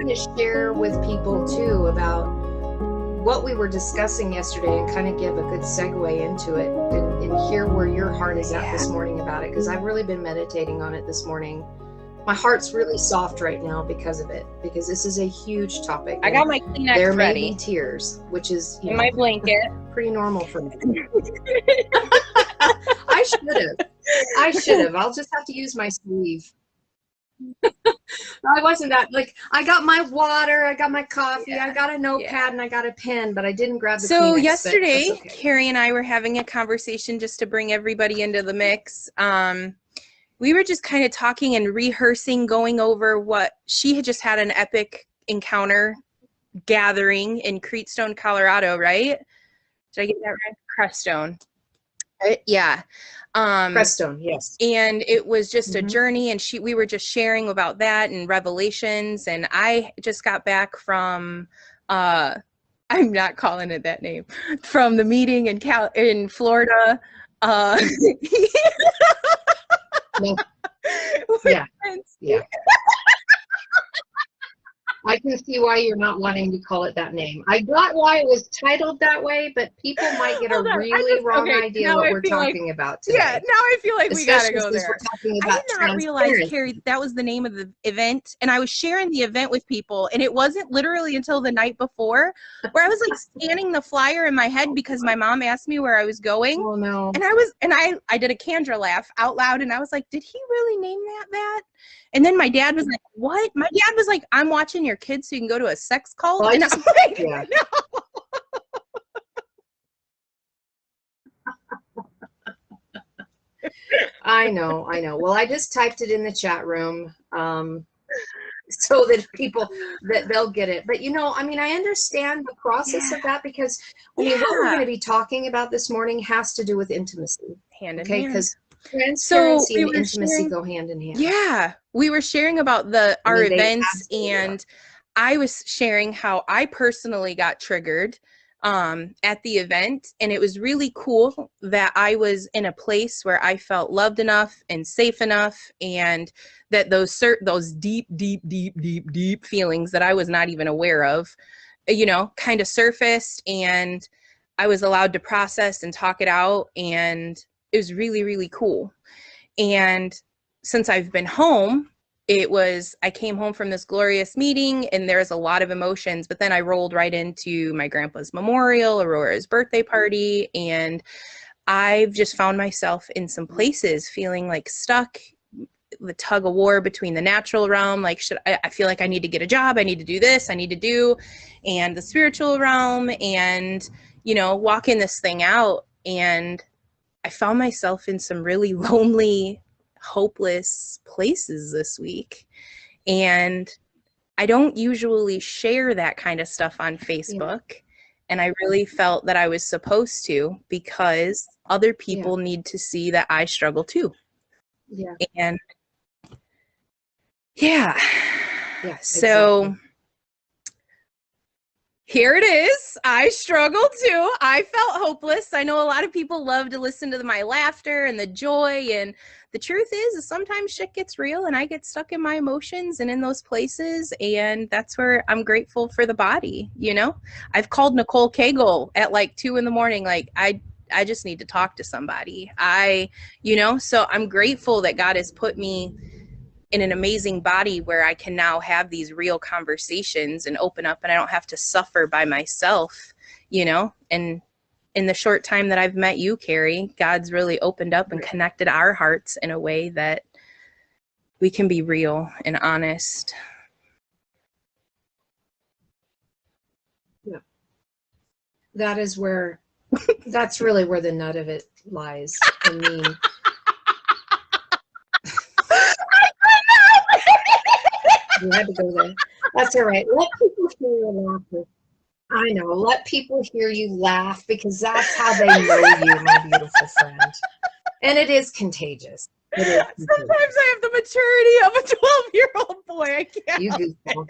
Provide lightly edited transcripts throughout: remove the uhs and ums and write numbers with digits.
to share with people too about what we were discussing yesterday and kind of give a good segue into it and hear where your heart is at this morning about it, because I've really been meditating on it this morning. My heart's really soft right now because of it, because this is a huge topic. I got my Kleenex there ready. May be tears, which is my blanket. Pretty normal for me. I should have. I'll just have to use my sleeve. I wasn't that, like, I got my water, I got my coffee, I got a notepad, and I got a pen, but I didn't grab the So Kleenex, yesterday, okay. Carrie and I were having a conversation just to bring everybody into the mix. We were just kind of talking and rehearsing, going over what she had just had an epic encounter gathering in Creedstone, Colorado, right? Did I get that right? Crestone. Yeah. Crestone, yes. And it was just a journey, and we were just sharing about that and revelations. And I just got back from, I'm not calling it that name, from the meeting in Florida. Yeah. I can see why you're not wanting to call it that name. I got why it was titled that way, but people might get a really wrong idea what we're talking about today. Yeah, now I feel like we gotta go there. We're talking about I did not realize, Carrie, that was the name of the event, and I was sharing the event with people, and it wasn't literally until the night before where I was like scanning the flyer in my head because my mom asked me where I was going. Oh no! And I did a Kandra laugh out loud, and I was like, did he really name that? And then my dad was like, what? My dad was like, I'm watching your kids so you can go to a sex cult. Well, and I'm like, yeah. No. I know. Well, I just typed it in the chat room so that they'll get it. But I understand the process of that, because what we're going to be talking about this morning has to do with intimacy. Hand in hand. Because transparency and intimacy go hand in hand. Yeah, we were sharing about our events, and I was sharing how I personally got triggered at the event, and it was really cool that I was in a place where I felt loved enough and safe enough, and that those deep feelings that I was not even aware of, kind of surfaced, and I was allowed to process and talk it out, and it was really, really cool. And since I've been home, I came home from this glorious meeting, and there's a lot of emotions, but then I rolled right into my grandpa's memorial, Aurora's birthday party, and I've just found myself in some places feeling like stuck, the tug of war between the natural realm, like I feel like I need to get a job, I need to do this, I need to do, and the spiritual realm, and walking this thing out. And I found myself in some really lonely, hopeless places this week. And I don't usually share that kind of stuff on Facebook. Yeah. And I really felt that I was supposed to, because other people need to see that I struggle too. Yeah. And so exactly. Here it is. I struggled too. I felt hopeless. I know a lot of people love to listen to my laughter and the joy. And the truth is sometimes shit gets real, and I get stuck in my emotions and in those places. And that's where I'm grateful for the body. I've called Nicole Kegel at like 2 a.m. Like I just need to talk to somebody. So I'm grateful that God has put me in an amazing body where I can now have these real conversations and open up, and I don't have to suffer by myself, and in the short time that I've met you, Carrie, God's really opened up and connected our hearts in a way that we can be real and honest. Yeah. That's really where the nut of it lies. I mean, you had to go there. That's all right. Let people hear your laughter. I know. Let people hear you laugh, because that's how they know you, my beautiful friend. And it is contagious. Sometimes I have the maturity of a 12-year-old boy. I can't. You goofball.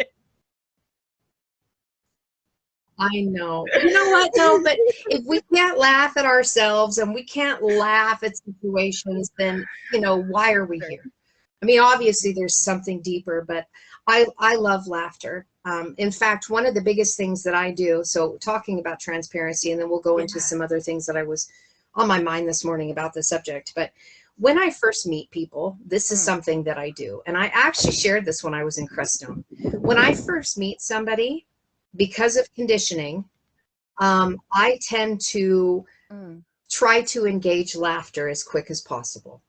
I know. You know what, though? But if we can't laugh at ourselves and we can't laugh at situations, then, why are we here? I mean, obviously there's something deeper, but I love laughter. In fact, one of the biggest things that I do, so talking about transparency, and then we'll go into some other things that I was on my mind this morning about the subject. But when I first meet people, this is something that I do. And I actually shared this when I was in Crestone. When I first meet somebody, because of conditioning, I tend to try to engage laughter as quick as possible.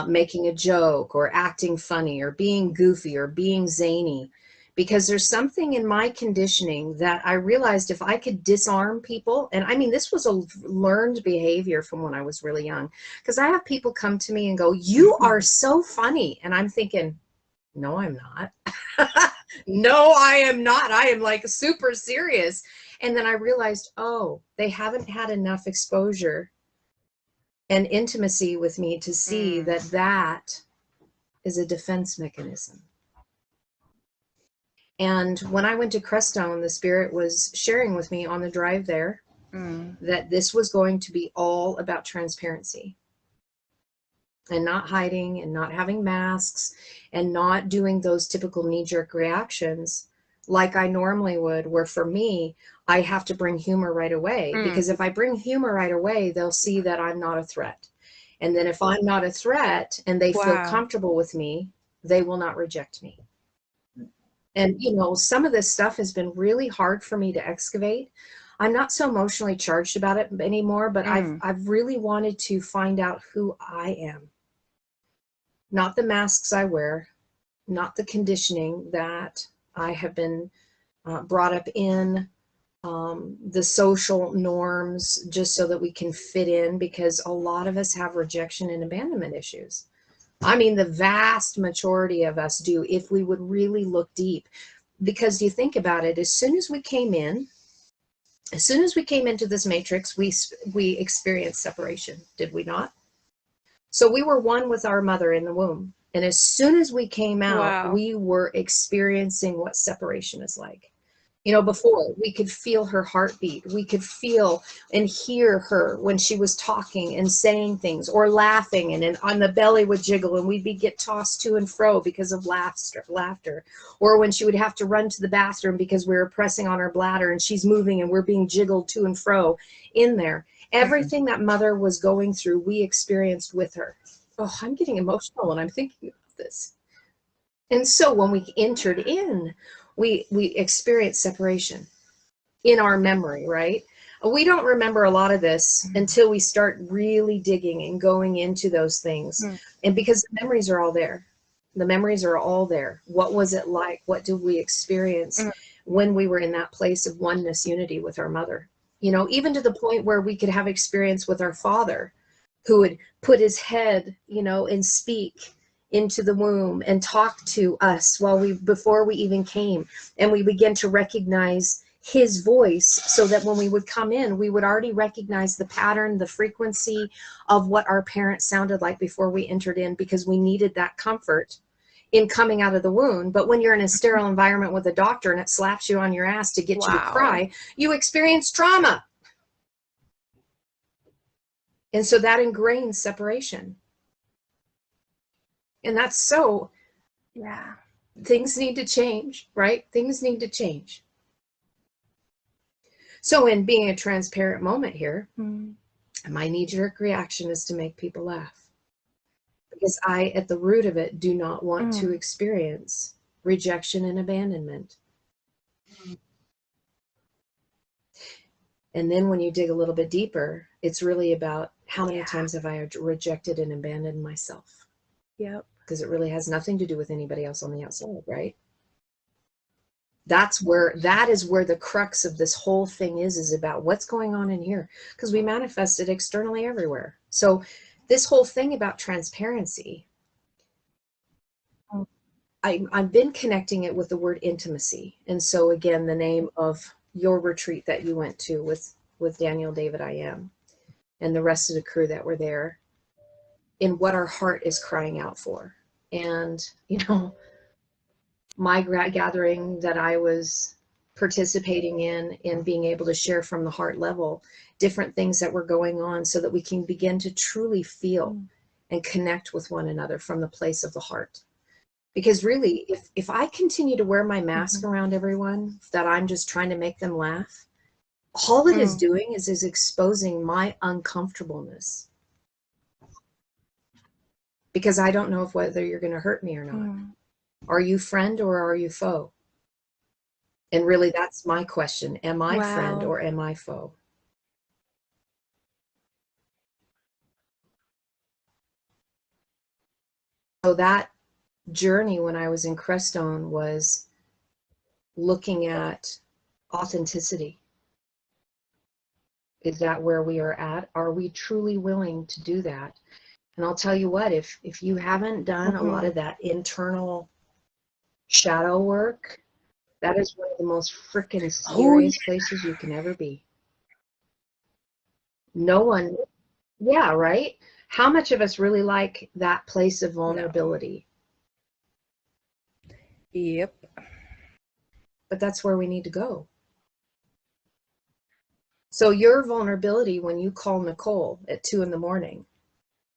Making a joke or acting funny or being goofy or being zany, because there's something in my conditioning that I realized if I could disarm people, and I mean, this was a learned behavior from when I was really young, because I have people come to me and go, "You are so funny." And I'm thinking, no, I'm not. No, I am not. I am like super serious. And then I realized, oh, they haven't had enough exposure and intimacy with me to see that that is a defense mechanism. And when I went to Crestone, the Spirit was sharing with me on the drive there that this was going to be all about transparency and not hiding and not having masks and not doing those typical knee-jerk reactions like I normally would, where for me, I have to bring humor right away, because if I bring humor right away, they'll see that I'm not a threat. And then if I'm not a threat and they feel comfortable with me, they will not reject me. And, you know, some of this stuff has been really hard for me to excavate. I'm not so emotionally charged about it anymore, but I've really wanted to find out who I am. Not the masks I wear, not the conditioning that I have been brought up in, the social norms, just so that we can fit in, because a lot of us have rejection and abandonment issues. I mean, the vast majority of us do, if we would really look deep. Because you think about it, as soon as we came into this matrix, we experienced separation, did we not? So we were one with our mother in the womb. And as soon as we came out, we were experiencing what separation is like. You know, before, we could feel her heartbeat. We could feel and hear her when she was talking and saying things or laughing, and on the belly would jiggle and we'd get tossed to and fro because of laughter. Or when she would have to run to the bathroom because we were pressing on her bladder and she's moving and we're being jiggled to and fro in there. Everything that mother was going through, we experienced with her. Oh, I'm getting emotional when I'm thinking about this. And so when we entered in, we experienced separation in our memory, right? We don't remember a lot of this until we start really digging and going into those things. And because the memories are all there. The memories are all there. What was it like? What did we experience when we were in that place of oneness, unity with our mother? You know, even to the point where we could have experience with our father, who would put his head, you know, and speak into the womb and talk to us before we even came, and we begin to recognize his voice, so that when we would come in, we would already recognize the pattern, the frequency of what our parents sounded like before we entered in, because we needed that comfort in coming out of the womb. But when you're in a sterile environment with a doctor and it slaps you on your ass to get you to cry, you experience trauma. And so that ingrains separation. And that's so, things need to change, right? Things need to change. So in being a transparent moment here, my knee-jerk reaction is to make people laugh. Because I, at the root of it, do not want to experience rejection and abandonment. And then when you dig a little bit deeper, it's really about how many times have I rejected and abandoned myself? Yep. Because it really has nothing to do with anybody else on the outside, right? That is where the crux of this whole thing is about what's going on in here, because we manifest it externally everywhere. So this whole thing about transparency, I've been connecting it with the word intimacy. And so again, the name of your retreat that you went to with Daniel, David, I am, and the rest of the crew that were there, in what our heart is crying out for. And, you know, my gathering that I was participating in being able to share from the heart level, different things that were going on, so that we can begin to truly feel and connect with one another from the place of the heart. Because really, if I continue to wear my mask around everyone, that I'm just trying to make them laugh, all it is doing is exposing my uncomfortableness. Because I don't know if whether you're going to hurt me or not. Are you friend or are you foe? And really, that's my question. Am I friend or am I foe? So that journey when I was in Crestone was looking at authenticity. Is that where we are at? Are we truly willing to do that? And I'll tell you what, if you haven't done a lot of that internal shadow work, that is one of the most freaking scariest places you can ever be. No one, yeah, right? How much of us really like that place of vulnerability? No. Yep. But that's where we need to go. So your vulnerability when you call Nicole at 2 a.m.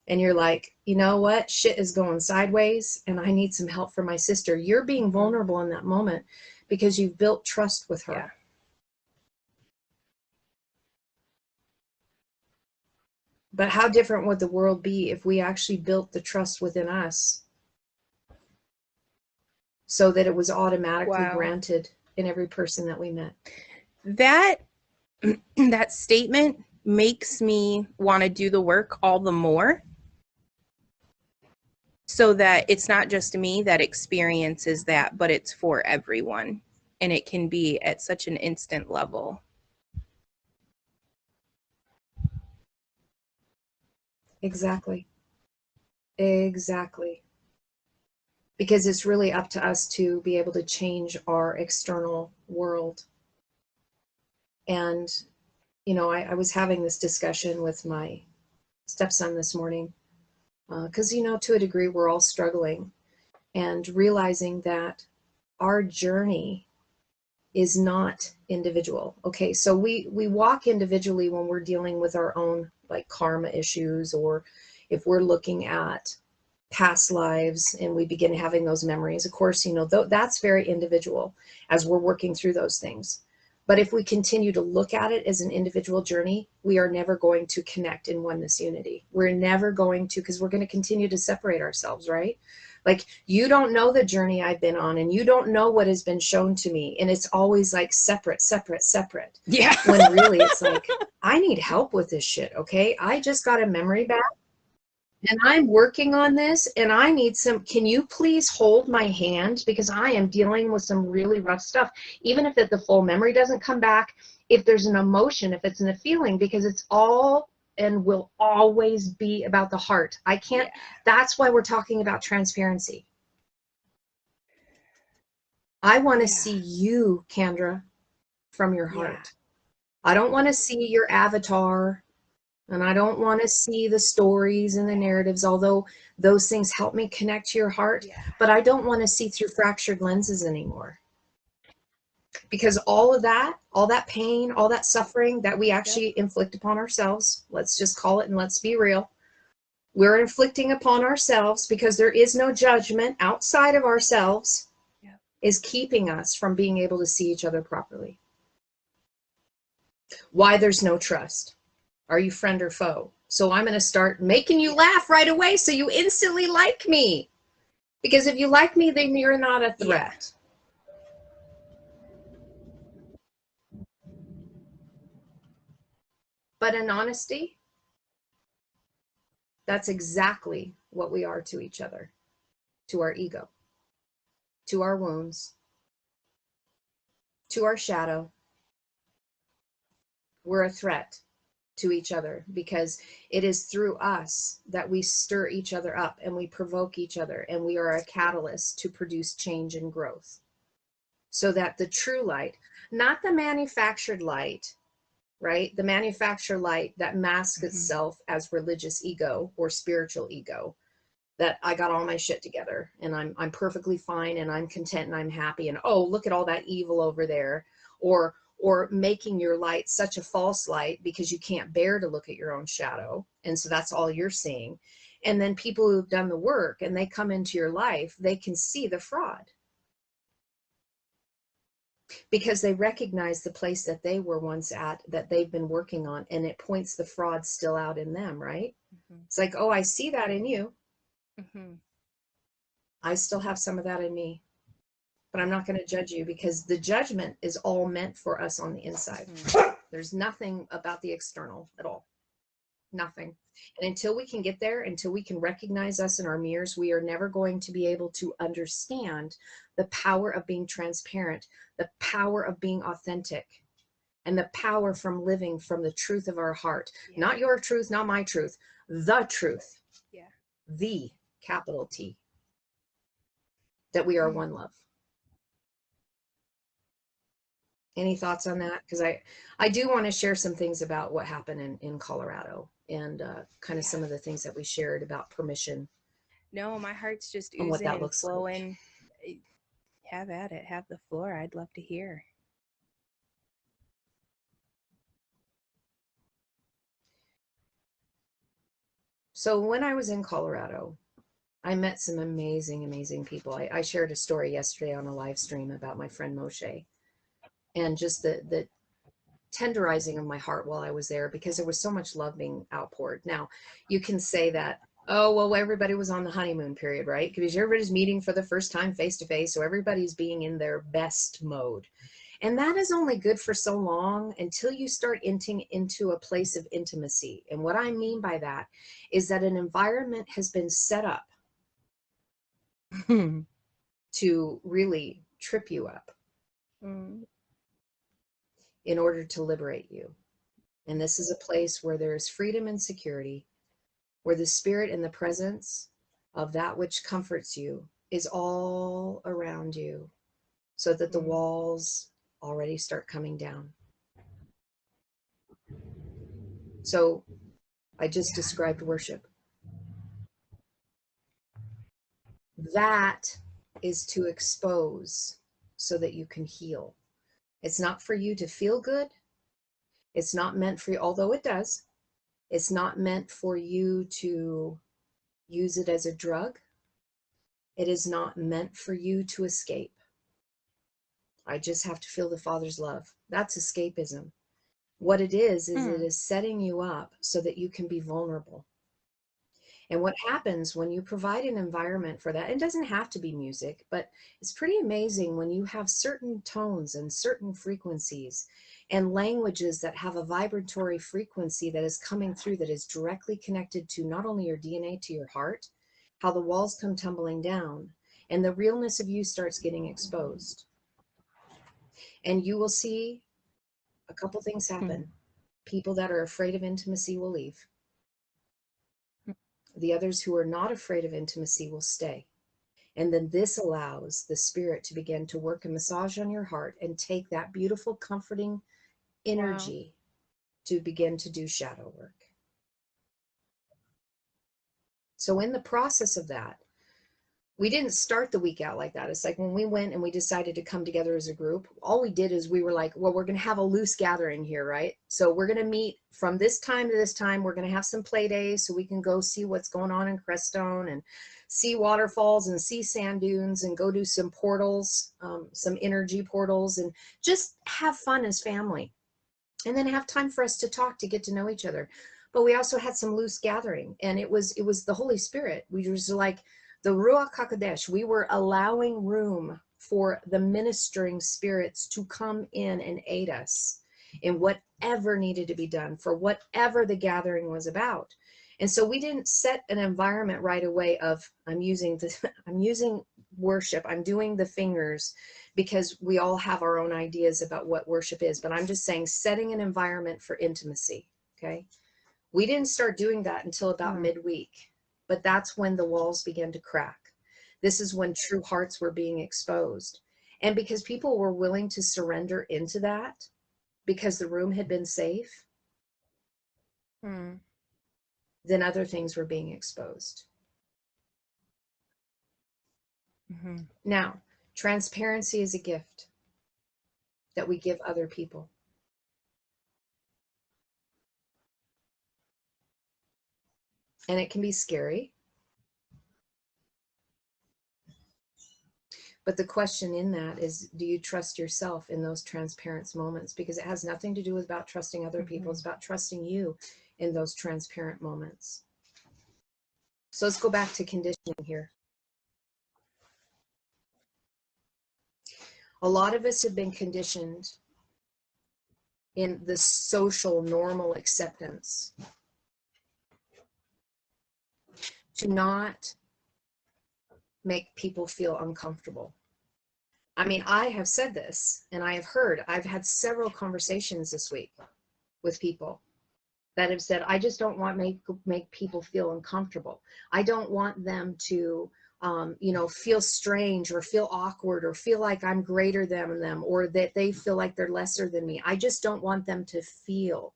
and you're like, you know what, shit is going sideways and I need some help from my sister. You're being vulnerable in that moment because you've built trust with her. Yeah. But how different would the world be if we actually built the trust within us so that it was automatically granted in every person that we met? That statement makes me want to do the work all the more, so that it's not just me that experiences that, but it's for everyone. And it can be at such an instant level. Exactly. Exactly. Because it's really up to us to be able to change our external world. And, you know, I was having this discussion with my stepson this morning, because, you know, to a degree, we're all struggling and realizing that our journey is not individual. Okay, so we walk individually when we're dealing with our own like karma issues, or if we're looking at past lives and we begin having those memories. Of course, you know, that's very individual as we're working through those things. But if we continue to look at it as an individual journey, we are never going to connect in oneness unity. We're never going to, because we're going to continue to separate ourselves, right? Like, you don't know the journey I've been on, and you don't know what has been shown to me. And it's always like separate, separate, separate. Yeah. When really it's like, I need help with this shit, okay? I just got a memory back and I'm working on this, and I need some, can you please hold my hand? Because I am dealing with some really rough stuff. Even if the full memory doesn't come back, if there's an emotion, if it's in a feeling, because it's all and will always be about the heart. I can't, that's why we're talking about transparency. I want to see you, Kandra, from your heart. I don't want to see your avatar. And I don't want to see the stories and the narratives, although those things help me connect to your heart. But I don't want to see through fractured lenses anymore. Because all that pain, all that suffering that we actually inflict upon ourselves, let's just call it and let's be real. We're inflicting upon ourselves because there is no judgment outside of ourselves, is keeping us from being able to see each other properly. Why there's no trust. Are you friend or foe? So I'm going to start making you laugh right away so you instantly like me. Because if you like me, then you're not a threat. But in honesty, that's exactly what we are to each other, to our ego, to our wounds, to our shadow. We're a threat to each other because it is through us that we stir each other up and we provoke each other, and we are a catalyst to produce change and growth. So that the true light, not the manufactured light, right? The manufactured light that masks itself as religious ego or spiritual ego, that I got all my shit together and I'm perfectly fine and I'm content and I'm happy, and oh, look at all that evil over there, or making your light such a false light because you can't bear to look at your own shadow, and so that's all you're seeing. And then people who've done the work and they come into your life, they can see the fraud because they recognize the place that they were once at, that they've been working on, and it points the fraud still out in them, right? Mm-hmm. It's like, oh, I see that in you. Mm-hmm. I still have some of that in me, but I'm not going to judge you, because the judgment is all meant for us on the inside. Mm-hmm. There's nothing about the external at all. Nothing. And until we can get there, until we can recognize us in our mirrors, we are never going to be able to understand the power of being transparent, the power of being authentic, and the power from living from the truth of our heart. Yeah. Not your truth, not my truth, the truth. Yeah. The capital T. That we are one love. Any thoughts on that? Because I do want to share some things about what happened in Colorado, and kind of some of the things that we shared about permission. No, my heart's just oozing what that and looks flowing. Like. Have at it. Have the floor. I'd love to hear. So when I was in Colorado, I met some amazing, amazing people. I shared a story yesterday on a live stream about my friend Moshe, and just the tenderizing of my heart while I was there, because there was so much love being outpoured. Now, you can say that, oh, well, everybody was on the honeymoon period, right? Because everybody's meeting for the first time face to face, so everybody's being in their best mode. And that is only good for so long until you start entering into a place of intimacy. And what I mean by that is that an environment has been set up to really trip you up in order to liberate you. And this is a place where there is freedom and security, where the spirit and the presence of that which comforts you is all around you, so that the walls already start coming down. So I just described worship. That is to expose so that you can heal. It's not for you to feel good. It's not meant for you, although it does. It's not meant for you to use it as a drug. It is not meant for you to escape. I just have to feel the Father's love. That's escapism. What it is it is setting you up so that you can be vulnerable. And what happens when you provide an environment for that, it doesn't have to be music, but it's pretty amazing when you have certain tones and certain frequencies and languages that have a vibratory frequency that is coming through, that is directly connected to not only your DNA, to your heart, how the walls come tumbling down and the realness of you starts getting exposed. And you will see a couple things happen. People that are afraid of intimacy will leave. The others who are not afraid of intimacy will stay. And then this allows the spirit to begin to work a massage on your heart and take that beautiful, comforting energy to begin to do shadow work. So in the process of that, we didn't start the week out like that. It's like when we went and we decided to come together as a group, all we did is we were like, well, we're going to have a loose gathering here, right? So we're going to meet from this time to this time. We're going to have some play days so we can go see what's going on in Crestone and see waterfalls and see sand dunes and go do some portals, some energy portals, and just have fun as family. And then have time for us to talk, to get to know each other. But we also had some loose gathering, and it was the Holy Spirit. We was like, the Ruach HaKodesh, we were allowing room for the ministering spirits to come in and aid us in whatever needed to be done for whatever the gathering was about. And so we didn't set an environment right away of, I'm using worship, I'm doing the fingers, because we all have our own ideas about what worship is. But I'm just saying, setting an environment for intimacy, okay? We didn't start doing that until about midweek. But that's when the walls began to crack. This is when true hearts were being exposed. And because people were willing to surrender into that, because the room had been safe, then other things were being exposed. Now, transparency is a gift that we give other people. And it can be scary. But the question in that is, do you trust yourself in those transparent moments? Because it has nothing to do with about trusting other people. It's about trusting you in those transparent moments. So let's go back to conditioning here. A lot of us have been conditioned in the social normal acceptance to not make people feel uncomfortable. I mean, I have said this, and I've had several conversations this week with people that have said, I just don't want to make people feel uncomfortable. I don't want them to, feel strange or feel awkward or feel like I'm greater than them or that they feel like they're lesser than me. I just don't want them to feel.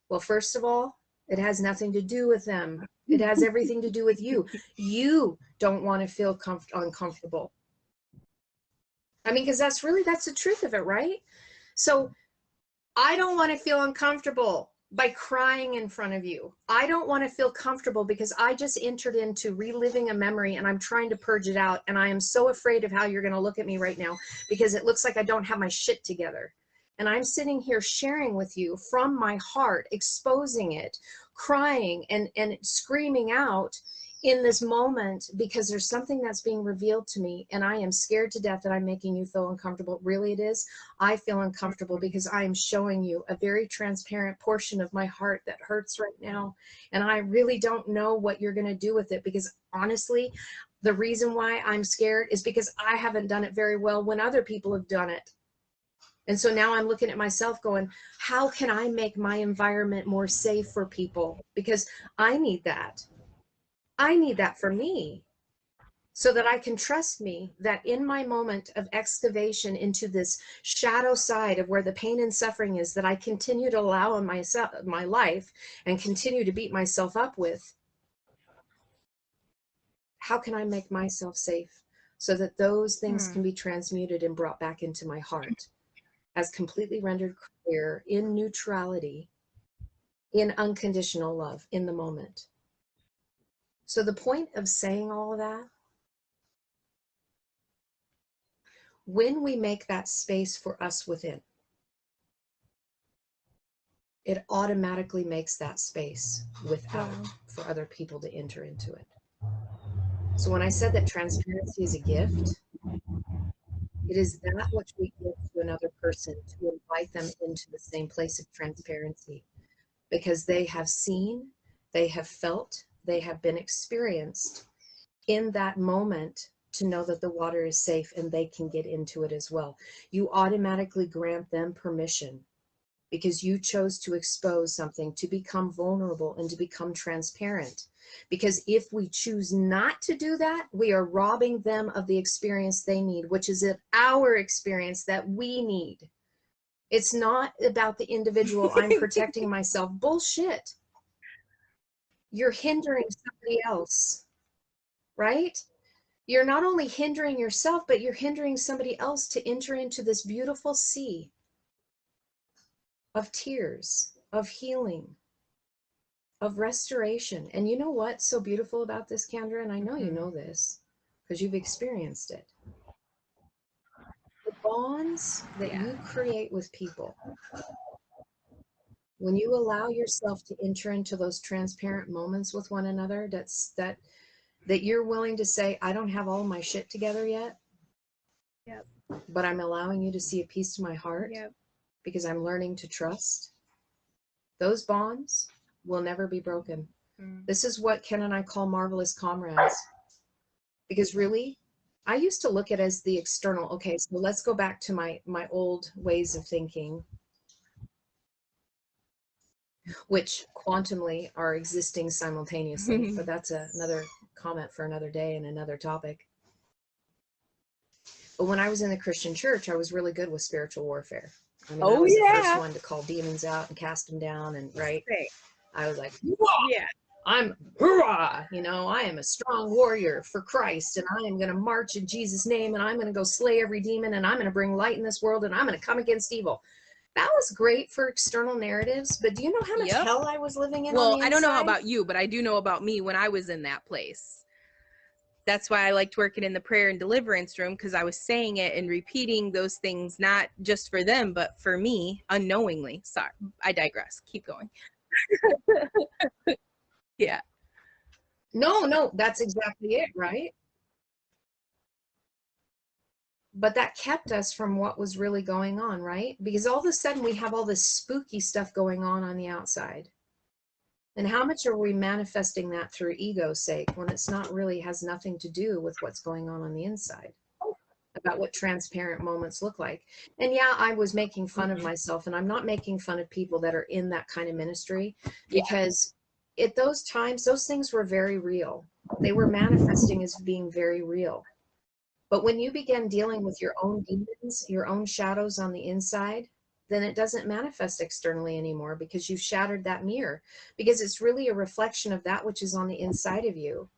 Well, first of all, it has nothing to do with them. It has everything to do with you. You don't want to feel uncomfortable. I mean, because that's the truth of it, right? So I don't want to feel uncomfortable by crying in front of you. I don't want to feel comfortable because I just entered into reliving a memory and I'm trying to purge it out. And I am so afraid of how you're going to look at me right now because it looks like I don't have my shit together. And I'm sitting here sharing with you from my heart, exposing it, crying and screaming out in this moment because there's something that's being revealed to me and I am scared to death that I'm making you feel uncomfortable. Really it is. I feel uncomfortable because I am showing you a very transparent portion of my heart that hurts right now. And I really don't know what you're going to do with it because honestly, the reason why I'm scared is because I haven't done it very well when other people have done it. And so now I'm looking at myself going, how can I make my environment more safe for people? Because I need that. I need that for me so that I can trust me that in my moment of excavation into this shadow side of where the pain and suffering is that I continue to allow in my life and continue to beat myself up with, how can I make myself safe so that those things can be transmuted and brought back into my heart as completely rendered clear in neutrality, in unconditional love in the moment. So the point of saying all of that, when we make that space for us within, it automatically makes that space without for other people to enter into it. So when I said that transparency is a gift, it is that which we give to another person to invite them into the same place of transparency because they have seen, they have felt, they have been experienced in that moment to know that the water is safe and they can get into it as well. You automatically grant them permission because you chose to expose something, to become vulnerable and to become transparent. Because if we choose not to do that, we are robbing them of the experience they need, which is our experience that we need. It's not about the individual, I'm protecting myself. Bullshit. You're hindering somebody else, right? You're not only hindering yourself, but you're hindering somebody else to enter into this beautiful sea of tears, of healing, of restoration. And you know what's so beautiful about this, Kandra? And I know you know this because you've experienced it. The bonds that you create with people, when you allow yourself to enter into those transparent moments with one another, that you're willing to say, I don't have all my shit together yet, but I'm allowing you to see a piece to my heart because I'm learning to trust. Those bonds will never be broken. This is what Ken and I call marvelous comrades. Because really, I used to look at it as the external. Okay, so let's go back to my old ways of thinking, which quantumly are existing simultaneously. But that's another comment for another day and another topic. But when I was in the Christian church, I was really good with spiritual warfare. I mean, I was the first one to call demons out and cast them down, and I was like, I'm hoorah, I am a strong warrior for Christ, and I am going to march in Jesus' name, and I'm going to go slay every demon, and I'm going to bring light in this world, and I'm going to come against evil. that was great for external narratives, but do you know how much hell I was living in on the inside? I don't know about you, but I do know about me when I was in that place. That's why I liked working in the prayer and deliverance room, because I was saying it and repeating those things, not just for them, but for me unknowingly. Sorry, I digress. Keep going. Yeah. No, that's exactly it, right? But that kept us from what was really going on, right? Because all of a sudden we have all this spooky stuff going on the outside. And how much are we manifesting that through ego's sake when it's not really has nothing to do with what's going on the inside, about what transparent moments look like. And yeah, I was making fun of myself, and I'm not making fun of people that are in that kind of ministry, because at those times, those things were very real. They were manifesting as being very real. But when you begin dealing with your own demons, your own shadows on the inside, then it doesn't manifest externally anymore, because you've shattered that mirror, because it's really a reflection of that which is on the inside of you,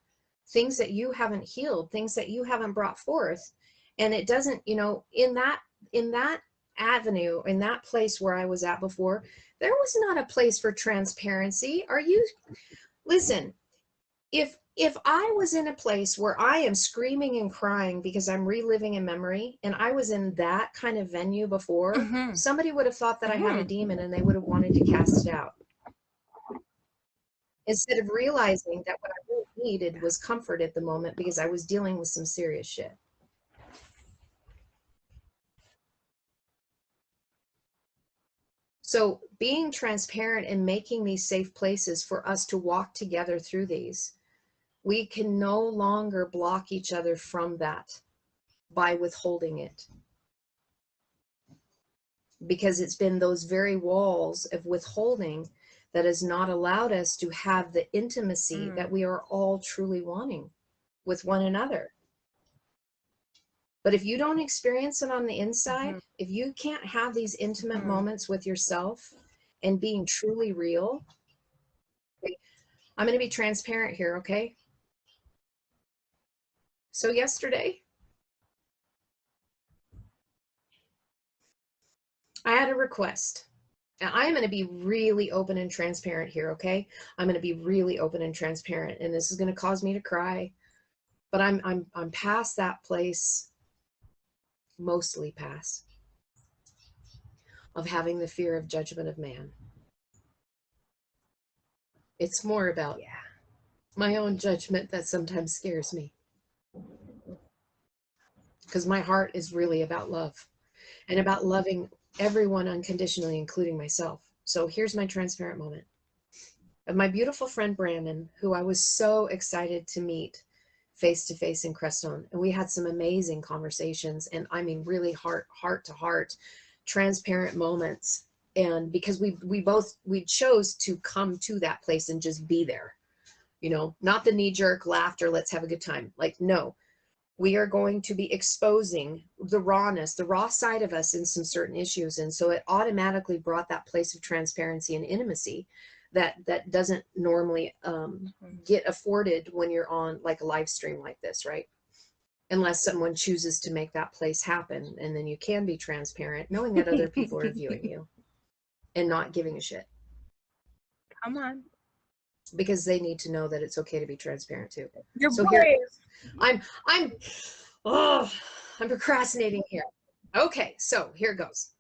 things that you haven't healed, things that you haven't brought forth. And it doesn't, you know, in that avenue, in that place where I was at before, there was not a place for transparency. Listen, if I was in a place where I am screaming and crying because I'm reliving a memory, and I was in that kind of venue before, somebody would have thought that I had a demon, and they would have wanted to cast it out, instead of realizing that what I really needed was comfort at the moment, because I was dealing with some serious shit. So being transparent and making these safe places for us to walk together through these, we can no longer block each other from that by withholding it. Because it's been those very walls of withholding that has not allowed us to have the intimacy that we are all truly wanting with one another. But if you don't experience it on the inside, if you can't have these intimate moments with yourself and being truly real, I'm going to be transparent here, okay? So yesterday, I had a request. And I'm going to be really open and transparent here, okay? I'm going to be really open and transparent, and this is going to cause me to cry. But I'm past that place, mostly past, of having the fear of judgment of man. It's more about my own judgment that sometimes scares me. Because my heart is really about love, and about loving everyone unconditionally, including myself. So here's my transparent moment. Of my beautiful friend Brandon, who I was so excited to meet face to face in Crestone. And we had some amazing conversations, and I mean really heart to heart, transparent moments. And because we chose to come to that place and just be there, you know, not the knee-jerk laughter, let's have a good time. Like, no, we are going to be exposing the rawness, the raw side of us in some certain issues. And so it automatically brought that place of transparency and intimacy that doesn't normally get afforded when you're on like a live stream like this, right? Unless someone chooses to make that place happen, and then you can be transparent, knowing that other people are viewing you and not giving a shit. Come on. Because they need to know that it's okay to be transparent too. Your so here, I'm procrastinating here. Okay, so here goes.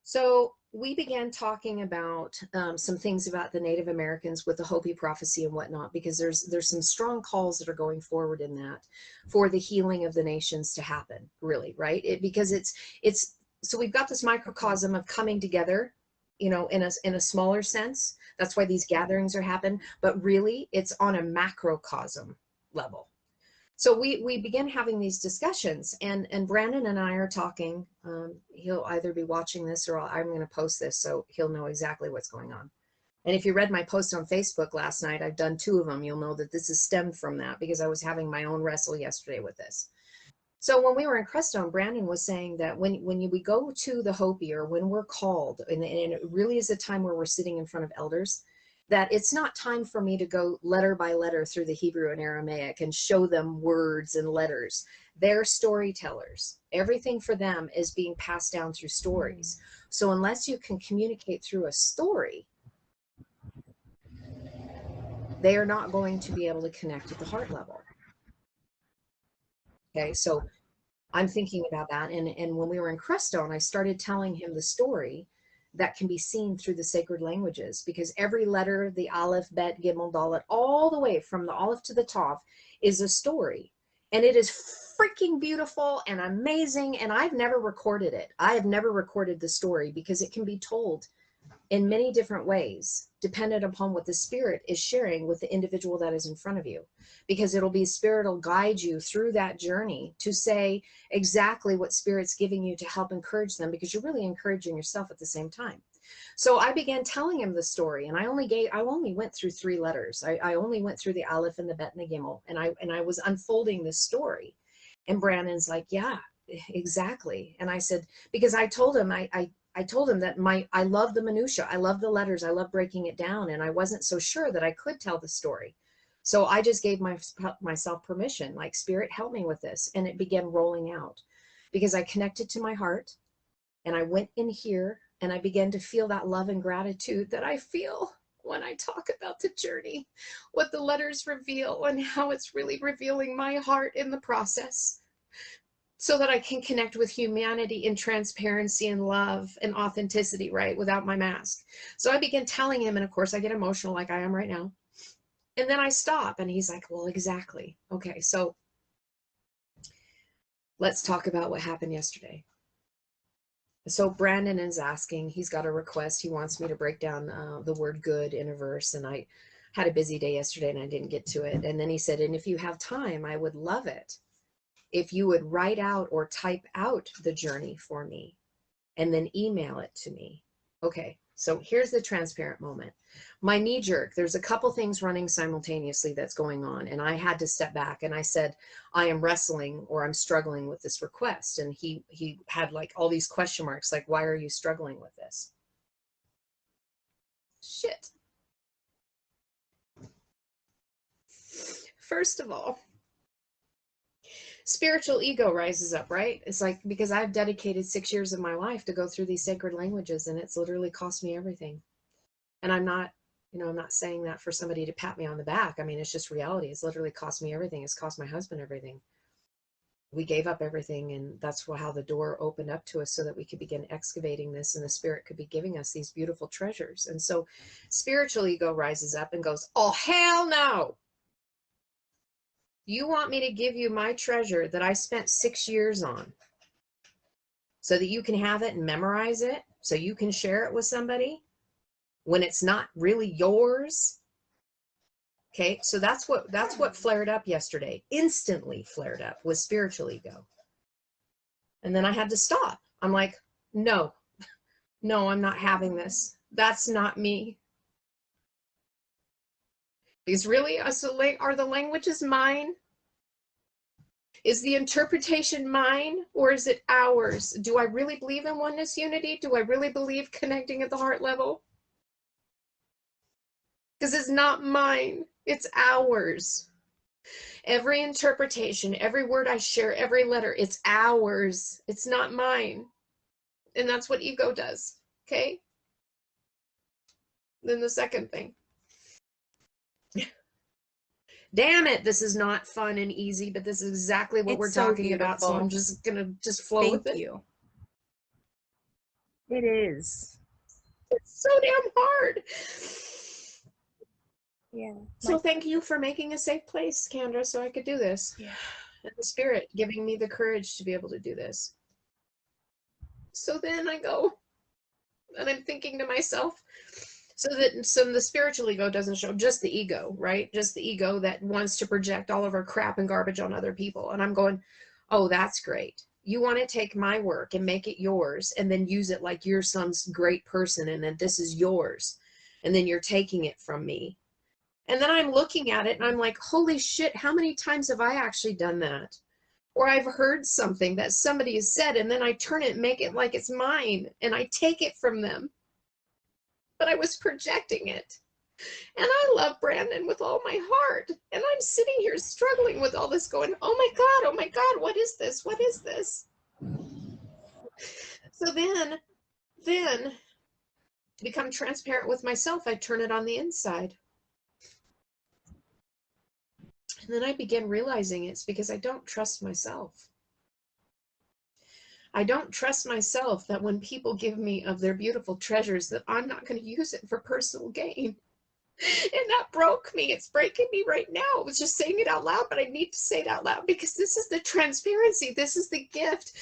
So we began talking about some things about the Native Americans with the Hopi prophecy and whatnot, because there's some strong calls that are going forward in that for the healing of the nations to happen, really, right? Because it's so we've got this microcosm of coming together, you know, in a smaller sense. That's why these gatherings are happening, but really it's on a macrocosm level. So we begin having these discussions, and Brandon and I are talking. He'll either be watching this, or I'm going to post this, so he'll know exactly what's going on. And if you read my post on Facebook last night, I've done 2 of them. You'll know that this is stemmed from that, because I was having my own wrestle yesterday with this. So when we were in Crestone, Brandon was saying that when we go to the Hopi, or when we're called, and it really is a time where we're sitting in front of elders, that it's not time for me to go letter by letter through the Hebrew and Aramaic and show them words and letters. They're storytellers. Everything for them is being passed down through stories. So unless you can communicate through a story, they are not going to be able to connect at the heart level. Okay, so I'm thinking about that. And when we were in Crestone, I started telling him the story that can be seen through the sacred languages, because every letter, the Aleph, Bet, Gimel, Dalet, all the way from the Aleph to the Tav is a story. And it is freaking beautiful and amazing. And I've never recorded it. I have never recorded the story because it can be told in many different ways, dependent upon what the spirit is sharing with the individual that is in front of you, because it'll be spirit will guide you through that journey to say exactly what spirit's giving you to help encourage them, because you're really encouraging yourself at the same time. So I began telling him the story, and I only went through 3 letters. I only went through the Aleph and the Bet and the Gimel, and I was unfolding this story. And Brandon's like, yeah, exactly. And I said, because I told him, I told him that I love the minutia. I love the letters. I love breaking it down. And I wasn't so sure that I could tell the story. So I just gave myself permission, like, spirit, help me with this. And it began rolling out because I connected to my heart, and I went in here and I began to feel that love and gratitude that I feel when I talk about the journey, what the letters reveal and how it's really revealing my heart in the process, so that I can connect with humanity in transparency and love and authenticity, right? Without my mask. So I began telling him, and of course I get emotional like I am right now. And then I stop and he's like, well, exactly. Okay, so let's talk about what happened yesterday. So Brandon is asking, he's got a request. He wants me to break down the word good in a verse. And I had a busy day yesterday and I didn't get to it. And then he said, and if you have time, I would love it if you would write out or type out the journey for me and then email it to me. Okay, so here's the transparent moment. My knee jerk, there's a couple things running simultaneously that's going on, and I had to step back and I said, I am wrestling, or I'm struggling with this request. And he had like all these question marks, like, why are you struggling with this? Shit. First of all, spiritual ego rises up, right? It's like, because I've dedicated 6 years of my life to go through these sacred languages, and it's literally cost me everything. And I'm not, I'm not saying that for somebody to pat me on the back. I mean, it's just reality. It's literally cost me everything. It's cost my husband everything. We gave up everything, and that's how the door opened up to us, so that we could begin excavating this, and the spirit could be giving us these beautiful treasures. And so spiritual ego rises up and goes, oh, hell no. You want me to give you my treasure that I spent 6 years on so that you can have it and memorize it, so you can share it with somebody when it's not really yours? Okay, so that's what flared up yesterday. Instantly flared up with spiritual ego. And then I had to stop. I'm like, no, I'm not having this. That's not me. Because really, are the languages mine? Is the interpretation mine, or is it ours? Do I really believe in oneness unity? Do I really believe connecting at the heart level? Because it's not mine, it's ours. Every interpretation, every word I share, every letter, it's ours. It's not mine. And that's what ego does, okay? Then the second thing. Damn it, this is not fun and easy, but this is exactly what we're talking about, so I'm just gonna flow with it. Thank you. It is. It's so damn hard. Yeah. So thank you for making a safe place, Kandra, so I could do this. Yeah. And the spirit giving me the courage to be able to do this. So then I go, and I'm thinking to myself, so the spiritual ego doesn't show, just the ego, right? Just the ego that wants to project all of our crap and garbage on other people. And I'm going, oh, that's great. You want to take my work and make it yours, and then use it like you're some great person, and then this is yours. And then you're taking it from me. And then I'm looking at it and I'm like, holy shit, how many times have I actually done that? Or I've heard something that somebody has said, and then I turn it and make it like it's mine, and I take it from them. But I was projecting it. And I love Brandon with all my heart. And I'm sitting here struggling with all this going, oh my God, what is this? What is this? So then to become transparent with myself, I turn it on the inside. And then I begin realizing it's because I don't trust myself. I don't trust myself that when people give me of their beautiful treasures, that I'm not going to use it for personal gain. And that broke me. It's breaking me right now. I was just saying it out loud, but I need to say it out loud because this is the transparency. This is the gift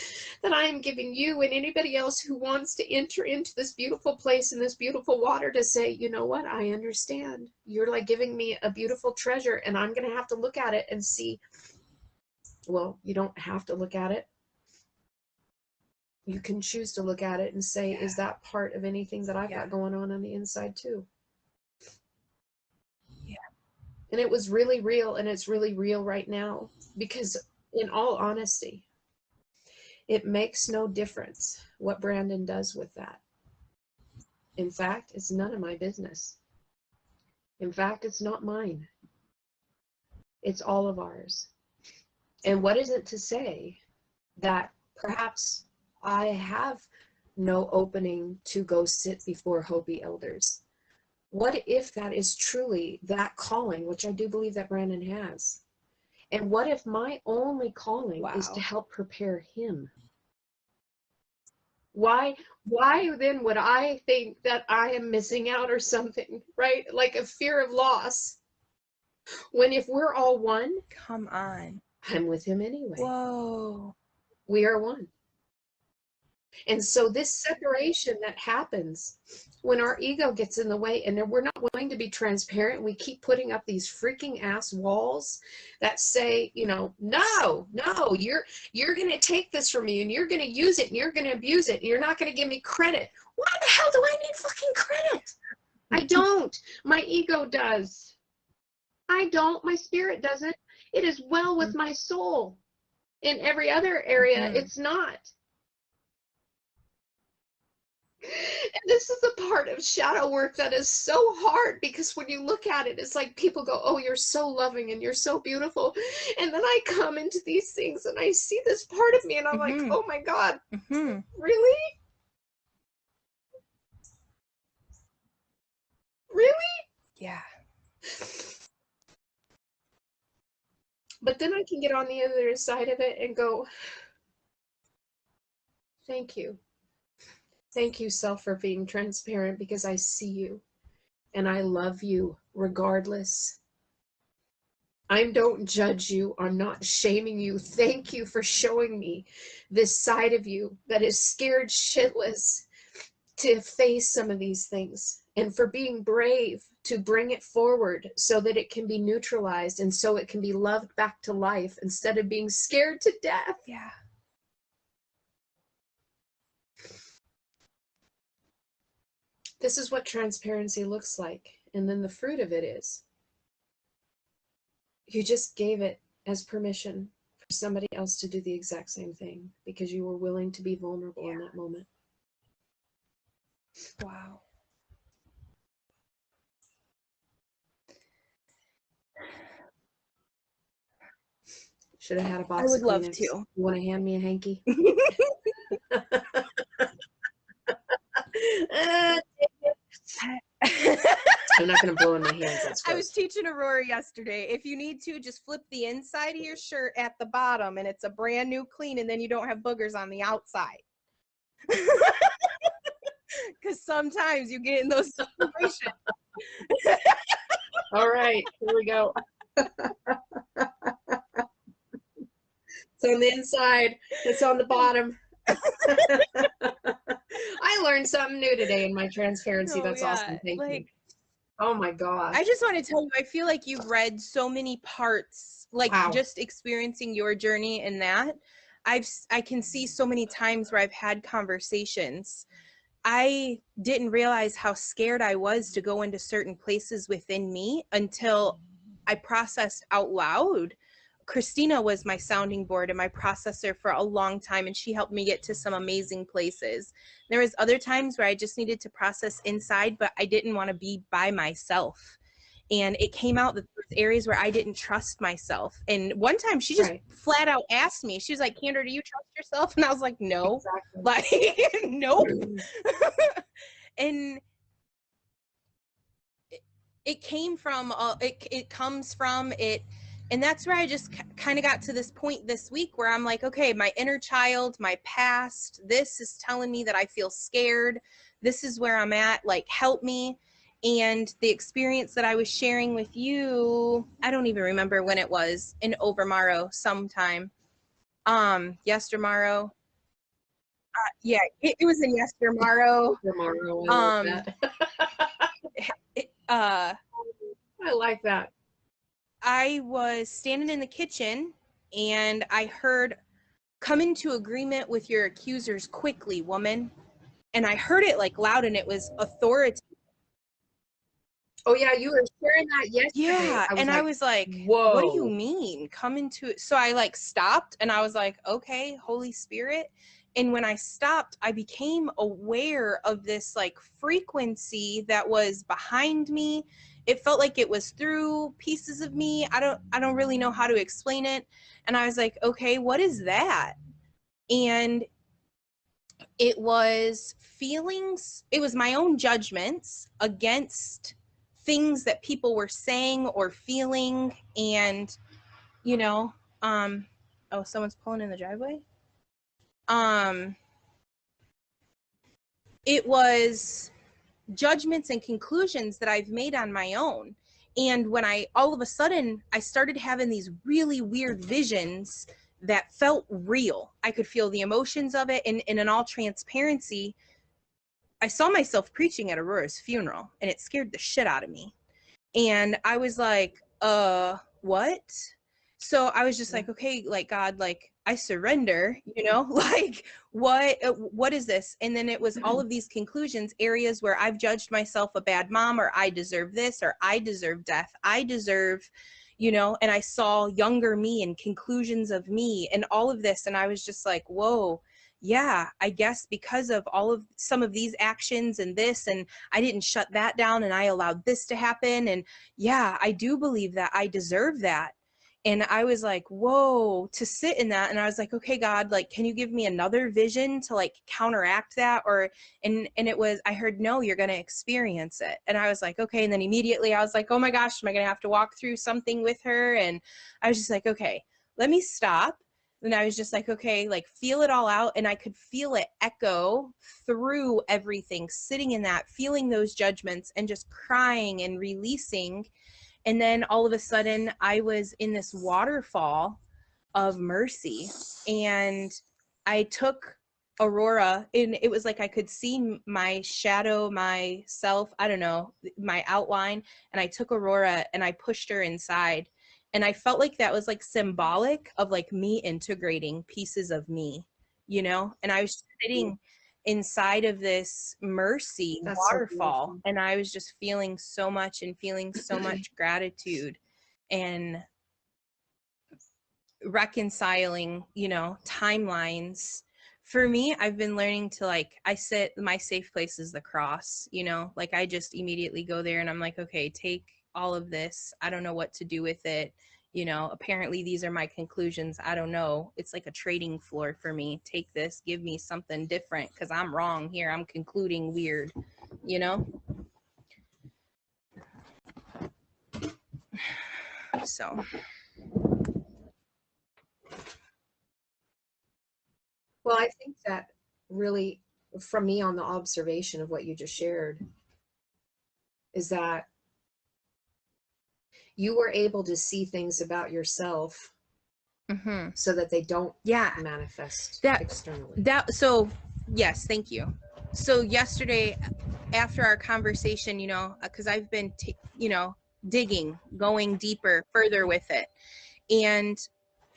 that I am giving you and anybody else who wants to enter into this beautiful place and this beautiful water to say, you know what? I understand. You're like giving me a beautiful treasure and I'm going to have to look at it and see. Well, you don't have to look at it. You can choose to look at it and say, is that part of anything that I've got going on the inside too? And it was really real, and it's really real right now because, in all honesty, it makes no difference what Brandon does with that. In fact, it's none of my business. In fact, it's not mine. It's all of ours. And what is it to say that perhaps I have no opening to go sit before Hopi elders? What if that is truly that calling, which I do believe that Brandon has? And what if my only calling is to help prepare him? Why then would I think that I am missing out or something, right? Like a fear of loss. When if we're all one, come on, I'm with him anyway. Whoa. We are one. And so this separation that happens when our ego gets in the way and we're not willing to be transparent, we keep putting up these freaking ass walls that say, you know, no, you're going to take this from me and you're going to use it and you're going to abuse it and you're not going to give me credit. Why the hell do I need fucking credit? I don't. My ego does. I don't. My spirit doesn't. It is well with my soul. In every other area, it's not. And this is a part of shadow work that is so hard because when you look at it, it's like people go, oh, you're so loving and you're so beautiful. And then I come into these things and I see this part of me and I'm like, oh my God, really? Really? Yeah. But then I can get on the other side of it and go, thank you. Thank you, self, for being transparent because I see you and I love you regardless. I don't judge you. I'm not shaming you. Thank you for showing me this side of you that is scared shitless to face some of these things and for being brave to bring it forward so that it can be neutralized and so it can be loved back to life instead of being scared to death. Yeah. This is what transparency looks like. And then the fruit of it is you just gave it as permission for somebody else to do the exact same thing because you were willing to be vulnerable in that moment. Wow. Should have had a box I would of love Kleenex. to. You want to hand me a hanky? I'm not going to blow in my hands. That's gross. I was teaching Aurora yesterday. If you need to, just flip the inside of your shirt at the bottom and it's a brand new clean and then you don't have boogers on the outside. Because sometimes you get in those situations. All right, here we go. It's on the inside. It's on the bottom. I learned something new today in my transparency. That's awesome. Thank you. Oh my gosh. I just want to tell you, I feel like you've read so many parts, like just experiencing your journey in that. I can see so many times where I've had conversations. I didn't realize how scared I was to go into certain places within me until I processed out loud Christina was my sounding board and my processor for a long time, and she helped me get to some amazing places. There was other times where I just needed to process inside, but I didn't want to be by myself. And it came out that there was areas where I didn't trust myself. And one time she just flat out asked me, she was like, Kandra, do you trust yourself? And I was like, no. Exactly. Like, nope. And it came from, it comes from it. And that's where I just kind of got to this point this week where I'm like, okay, my inner child, my past, this is telling me that I feel scared. This is where I'm at. Like, help me. And the experience that I was sharing with you, I don't even remember when it was, in Overmorrow sometime. Yestermorrow. Yeah, it was in Yestermorrow. I like that. I was standing in the kitchen and I heard, come into agreement with your accusers quickly, woman. And I heard it like loud, and it was authority. Oh yeah, you were sharing that yesterday. Yeah, I was like, whoa, what do you mean? Come into it. So I like stopped and I was like, okay, Holy Spirit. And when I stopped, I became aware of this like frequency that was behind me. It felt like it was through pieces of me. I don't really know how to explain it. And I was like, okay, what is that? And it was feelings, it was my own judgments against things that people were saying or feeling. And, you know, oh, someone's pulling in the driveway. It was judgments and conclusions that I've made on my own. And when all of a sudden, I started having these really weird visions that felt real. I could feel the emotions of it. And in all transparency, I saw myself preaching at Aurora's funeral, and it scared the shit out of me. And I was like, what? So I was just like, okay, like, God, like, I surrender, you know, like, what is this? And then it was all of these conclusions, areas where I've judged myself a bad mom, or I deserve this, or I deserve death. I deserve, you know, and I saw younger me and conclusions of me and all of this. And I was just like, whoa, yeah, I guess because of some of these actions and this, and I didn't shut that down and I allowed this to happen. And yeah, I do believe that I deserve that. And I was like, whoa, to sit in that. And I was like, okay, God, like, can you give me another vision to like counteract that? And it was, I heard, no, you're going to experience it. And I was like, okay. And then immediately I was like, oh my gosh, am I going to have to walk through something with her? And I was just like, okay, let me stop. And I was just like, okay, like, feel it all out. And I could feel it echo through everything, sitting in that, feeling those judgments and just crying and releasing. And then all of a sudden I was in this waterfall of mercy, and I took Aurora, and it was like I could see my shadow, myself, I don't know, my outline. And I took Aurora and I pushed her inside. And I felt like that was like symbolic of like me integrating pieces of me, you know? And I was sitting inside of this mercy waterfall, so and I was just feeling so much and feeling so much gratitude and reconciling, you know, timelines. For me, I've been learning to like, my safe place is the cross, you know, like I just immediately go there and I'm like, okay, take all of this. I don't know what to do with it. You know, apparently these are my conclusions. I don't know. It's like a trading floor for me. Take this, give me something different, because I'm wrong here. I'm concluding weird, you know? So. Well, I think that really, from me on the observation of what you just shared, is that you were able to see things about yourself so that they don't manifest externally. So yes, thank you. So yesterday, after our conversation, you know, because I've been, you know, digging, going deeper, further with it. And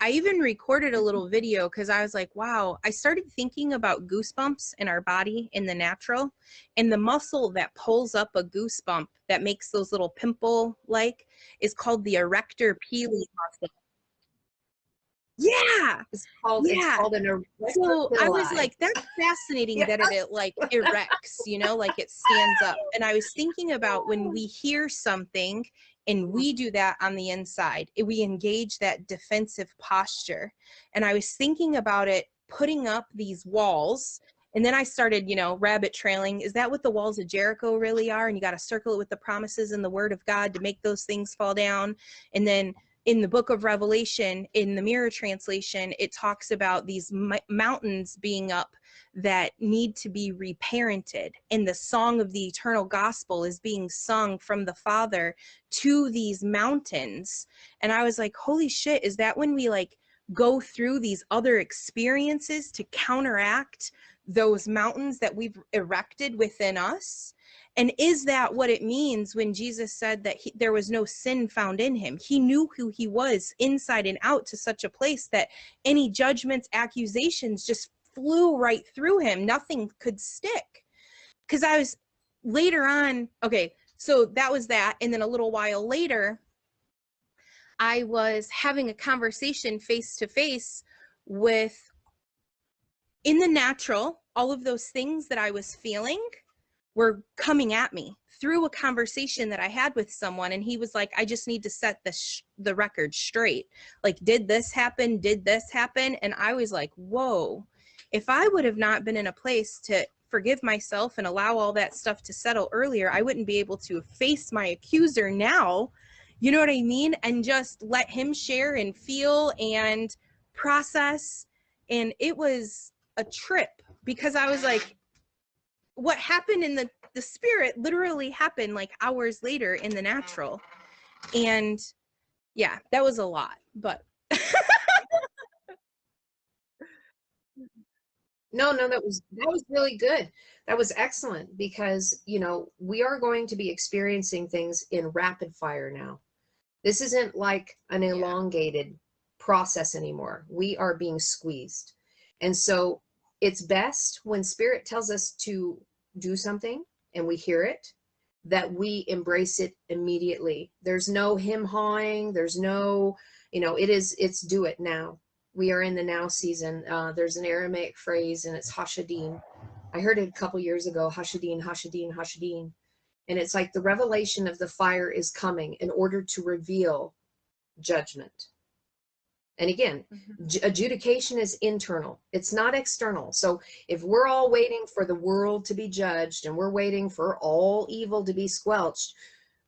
I even recorded a little video because I was like, wow, I started thinking about goosebumps in our body in the natural, and the muscle that pulls up a goosebump that makes those little pimple like is called the erector pili muscle. Yeah. It's called an erector So I was pili. like, that's fascinating that Yes. it like erects, you know, like it stands up. And I was thinking about when we hear something and we do that on the inside, we engage that defensive posture. And I was thinking about it putting up these walls. And then I started, you know, rabbit trailing. Is that what the walls of Jericho really are? And you got to circle it with the promises and the word of God to make those things fall down. And then in the book of Revelation, in the Mirror translation, it talks about these mountains being up that need to be reparented. And the song of the eternal gospel is being sung from the Father to these mountains. And I was like, holy shit, is that when we like go through these other experiences to counteract those mountains that we've erected within us? And is that what it means when Jesus said that there was no sin found in him? He knew who he was inside and out to such a place that any judgments, accusations just flew right through him. Nothing could stick. Because I was later on, okay, so that was that. And then a little while later, I was having a conversation face to face with, in the natural, all of those things that I was feeling were coming at me through a conversation that I had with someone. And he was like, I just need to set the record straight. Like, did this happen? Did this happen? And I was like, whoa, if I would have not been in a place to forgive myself and allow all that stuff to settle earlier, I wouldn't be able to face my accuser now. You know what I mean? And just let him share and feel and process. And it was a trip because I was like, what happened in the spirit literally happened like hours later in the natural. And yeah, that was a lot, but No, that was really good. That was excellent because, you know, we are going to be experiencing things in rapid fire now. This isn't like an elongated process anymore. We are being squeezed. And so it's best when Spirit tells us to do something and we hear it, that we embrace it immediately. There's no him-hawing. There's no, you know, it's do it now. We are in the now season. There's an Aramaic phrase and it's hashadin. I heard it a couple years ago, hashadin, hashadin, hashadin. And it's like the revelation of the fire is coming in order to reveal judgment. And again, adjudication is internal. It's not external. So if we're all waiting for the world to be judged and we're waiting for all evil to be squelched,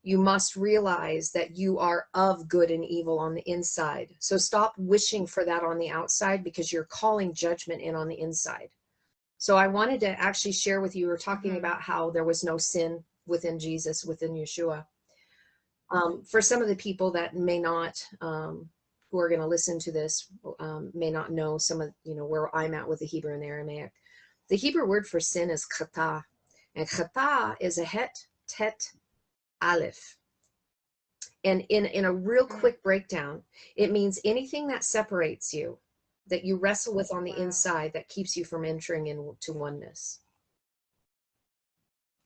you must realize that you are of good and evil on the inside. So stop wishing for that on the outside because you're calling judgment in on the inside. So I wanted to actually share with you, we're talking about how there was no sin within Jesus, within Yeshua. For some of the people that may not, who are going to listen to this, may not know some of, you know, where I'm at with the Hebrew and the Aramaic. The Hebrew word for sin is chata, and chata is a het, tet, aleph. And in a real quick breakdown, it means anything that separates you, that you wrestle with on the inside, that keeps you from entering into oneness.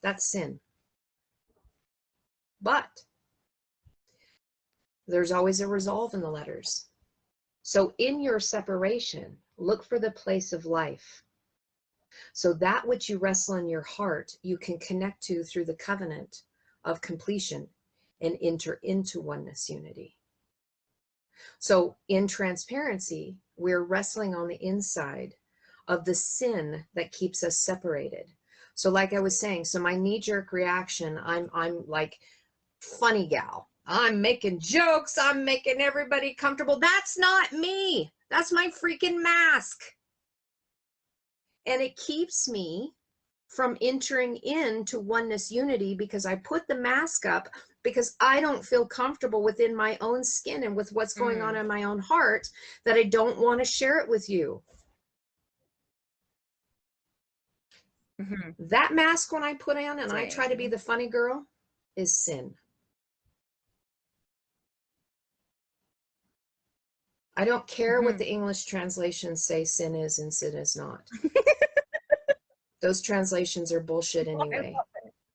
That's sin. But there's always a resolve in the letters. So in your separation, look for the place of life. So that which you wrestle in your heart, you can connect to through the covenant of completion and enter into oneness unity. So in transparency, we're wrestling on the inside of the sin that keeps us separated. So like I was saying, so my knee-jerk reaction, I'm like funny gal. I'm making jokes. I'm making everybody comfortable. That's not me. That's my freaking mask. And it keeps me from entering into oneness unity because I put the mask up because I don't feel comfortable within my own skin and with what's going on in my own heart, that I don't want to share it with you. That mask when I put on and I try to be the funny girl is sin. I don't care what the English translations say sin is and sin is not. Those translations are bullshit anyway.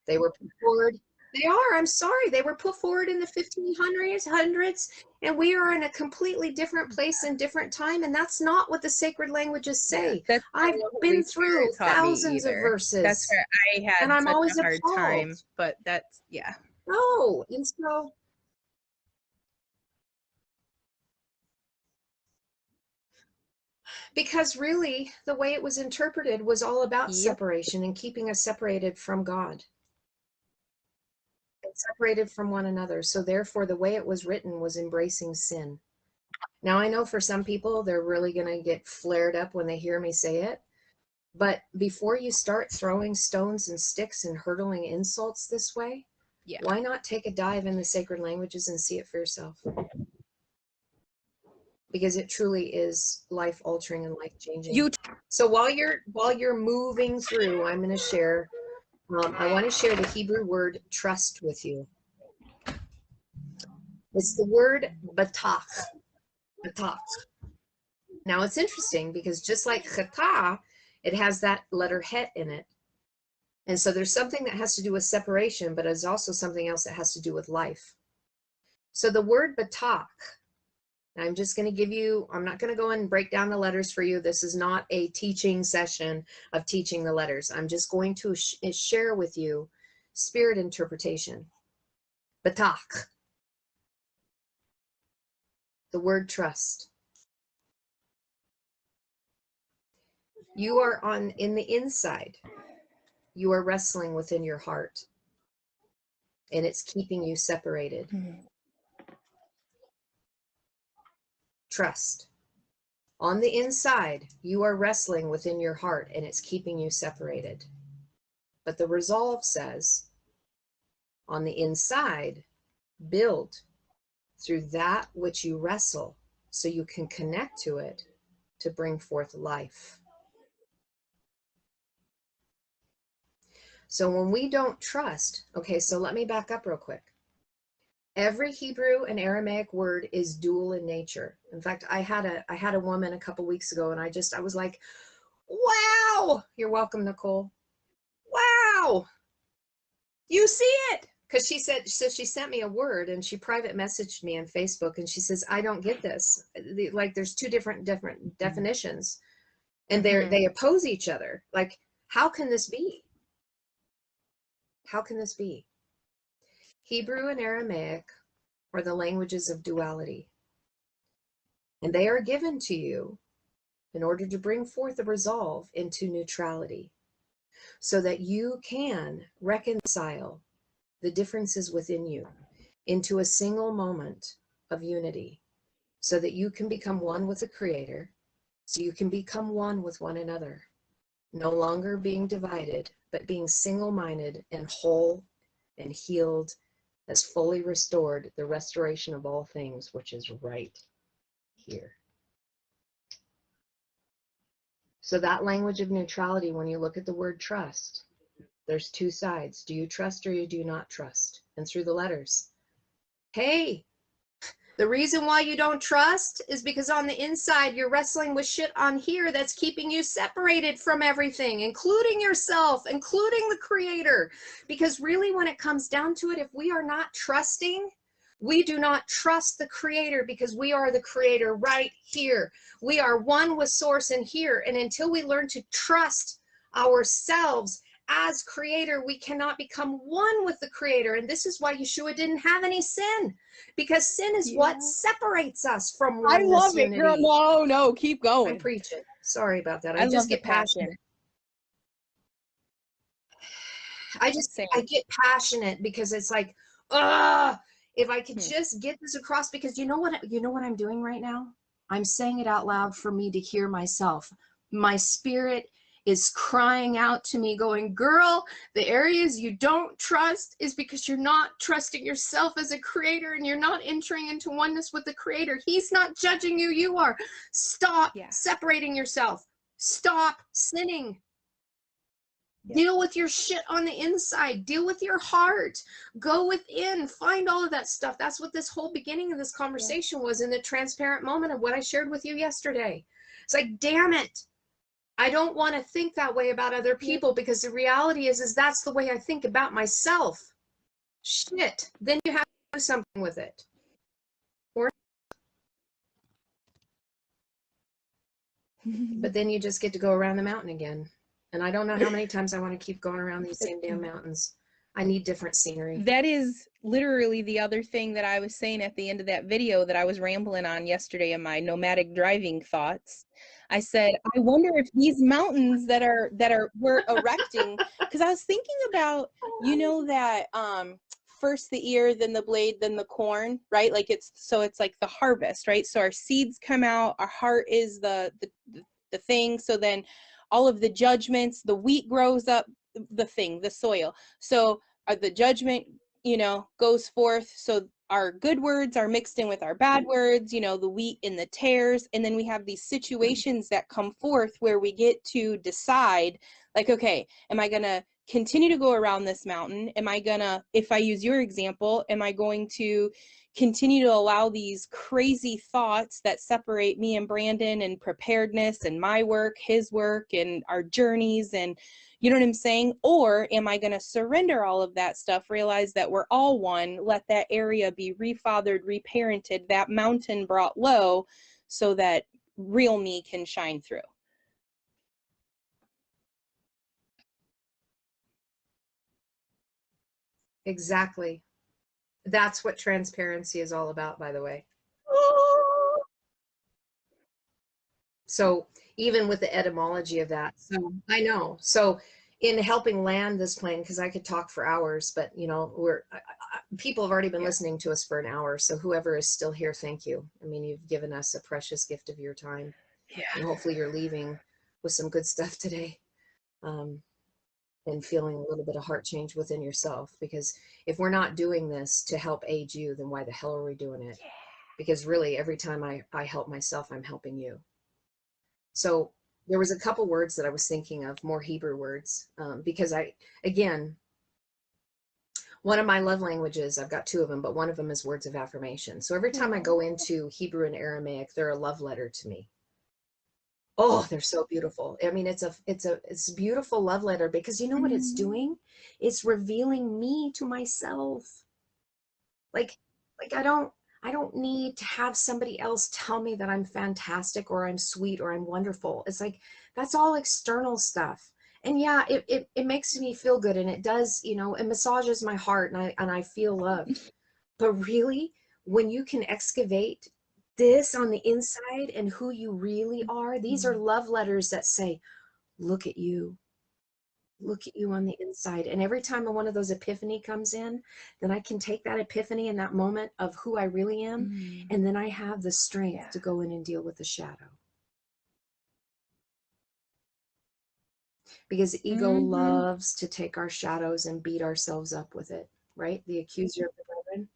They were poured They are. I'm sorry. They were put forward in the 1500s, and we are in a completely different place and different time, and that's not what the sacred languages Yeah, say. that's not I've what been Holy through Spirit taught me thousands of either. That's verses, where I and had I'm such always a hard appalled. time, but that's, yeah. No, and so because really the way it was interpreted was all about Yep. separation and keeping us separated from God and separated from one another. So therefore the way it was written was embracing sin. Now I know for some people they're really going to get flared up when they hear me say it, but before you start throwing stones and sticks and hurtling insults this way, Yeah. why not take a dive in the sacred languages and see it for yourself? Because it truly is life altering and life changing. So while you're moving through, I'm going to share. I want to share the Hebrew word trust with you. It's the word batach. Batach. Now it's interesting because just like chata, it has that letter het in it. And so there's something that has to do with separation, but there's also something else that has to do with life. So the word batach, I'm just going to give you, I'm not going to go and break down the letters for you. This is not a teaching session of teaching the letters. I'm just going to share with you spirit interpretation. Batach. The word trust. You are in the inside. You are wrestling within your heart. And it's keeping you separated. Mm-hmm. Trust. On the inside, you are wrestling within your heart and it's keeping you separated. But the resolve says, on the inside, build through that which you wrestle so you can connect to it to bring forth life. So when we don't trust, okay, so let me back up real quick. Every Hebrew and Aramaic word is dual in nature. In fact, I had a woman a couple weeks ago and I was like, wow, you're welcome, Nicole. Wow, you see it. Because she said, so she sent me a word and she private messaged me on Facebook and she says, I don't get this. Like there's two different definitions and they oppose each other. Like, how can this be? How can this be? Hebrew and Aramaic are the languages of duality. And they are given to you in order to bring forth a resolve into neutrality so that you can reconcile the differences within you into a single moment of unity so that you can become one with the Creator, so you can become one with one another, no longer being divided, but being single-minded and whole and healed as fully restored, the restoration of all things, which is right here. So that language of neutrality, when you look at the word trust, there's two sides. Do you trust or you do not trust? And through the letters, hey, the reason why you don't trust is because on the inside you're wrestling with shit on here that's keeping you separated from everything, including yourself, including the Creator. Because really, when it comes down to it, if we are not trusting, we do not trust the Creator because we are the Creator right here. We are one with Source in here. And until we learn to trust ourselves as Creator, we cannot become one with the Creator. And this is why Yeshua didn't have any sin, because sin is what separates us from oneness. I love it, unity. girl. No, keep going. I'm preaching. Sorry about that. I just love get the passion. I get passionate because it's like, if I could just get this across, because you know what I'm doing right now? I'm saying it out loud for me to hear myself. My spirit is crying out to me going, girl, the areas you don't trust is because you're not trusting yourself as a creator and you're not entering into oneness with the Creator. He's not judging you. You are. Stop separating yourself. Stop sinning. Deal with your shit on the inside. Deal with your heart. Go within. Find all of that stuff. That's what this whole beginning of this conversation was, in the transparent moment of what I shared with you yesterday. It's like, damn it. I don't want to think that way about other people, because the reality is that's the way I think about myself. shit, then you have to do something with it. Or but then you just get to go around the mountain again. And I don't know how many times I want to keep going around these same damn mountains. I need different scenery. That is literally the other thing that I was saying at the end of that video that I was rambling on yesterday in my nomadic driving thoughts. I said, I wonder if these mountains that we're erecting, because I was thinking about, you know, that first the ear, then the blade, then the corn, right? Like it's like the harvest, right? So our seeds come out, our heart is the thing. So then all of the judgments, the wheat grows up, the soil. So the judgment, you know, goes forth. So our good words are mixed in with our bad words, you know, the wheat and the tares. And then we have these situations that come forth where we get to decide, like, okay, am I going to continue to go around this mountain? Am I going to, if I use your example, am I going to continue to allow these crazy thoughts that separate me and Brandon and preparedness and my work, his work, and our journeys, and you know what I'm saying? Or am I going to surrender all of that stuff, realize that we're all one, let that area be refathered, reparented, that mountain brought low so that real me can shine through? Exactly. That's what transparency is all about, by the way. So even with the etymology of that, so I know. So in helping land this plane, because I could talk for hours, but you know, people have already been listening to us for an hour. So whoever is still here, thank you. I mean, you've given us a precious gift of your time. Yeah. And hopefully you're leaving with some good stuff today. And feeling a little bit of heart change within yourself, because if we're not doing this to help aid you, then why the hell are we doing it? Yeah. Because really every time I help myself, I'm helping you. So there was a couple words that I was thinking of, more Hebrew words, because again, one of my love languages, I've got two of them, but one of them is words of affirmation. So every time I go into Hebrew and Aramaic, they're a love letter to me. Oh, they're so beautiful. I mean, it's a beautiful love letter, because you know what it's doing? It's revealing me to myself. Like I don't need to have somebody else tell me that I'm fantastic or I'm sweet or I'm wonderful. It's like, that's all external stuff. And yeah, it makes me feel good, and it does, you know, it massages my heart, and I feel loved. But really, when you can excavate this on the inside and who you really are, these are love letters that say, look at you. Look at you on the inside. And every time one of those epiphany comes in, then I can take that epiphany in that moment of who I really am. And then I have the strength to go in and deal with the shadow. Because ego loves to take our shadows and beat ourselves up with it, right? The accuser of the brethren.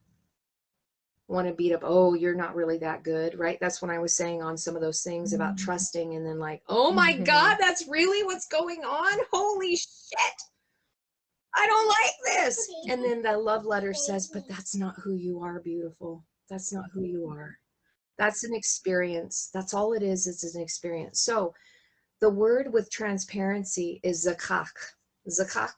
Want to beat up, oh, you're not really that good, right? That's when I was saying on some of those things about trusting, and then like, oh my God, that's really what's going on? Holy shit. I don't like this. And then the love letter says, but that's not who you are, beautiful. That's not who you are. That's an experience. That's all it is. It's an experience. So the word with transparency is zakak. Zakak.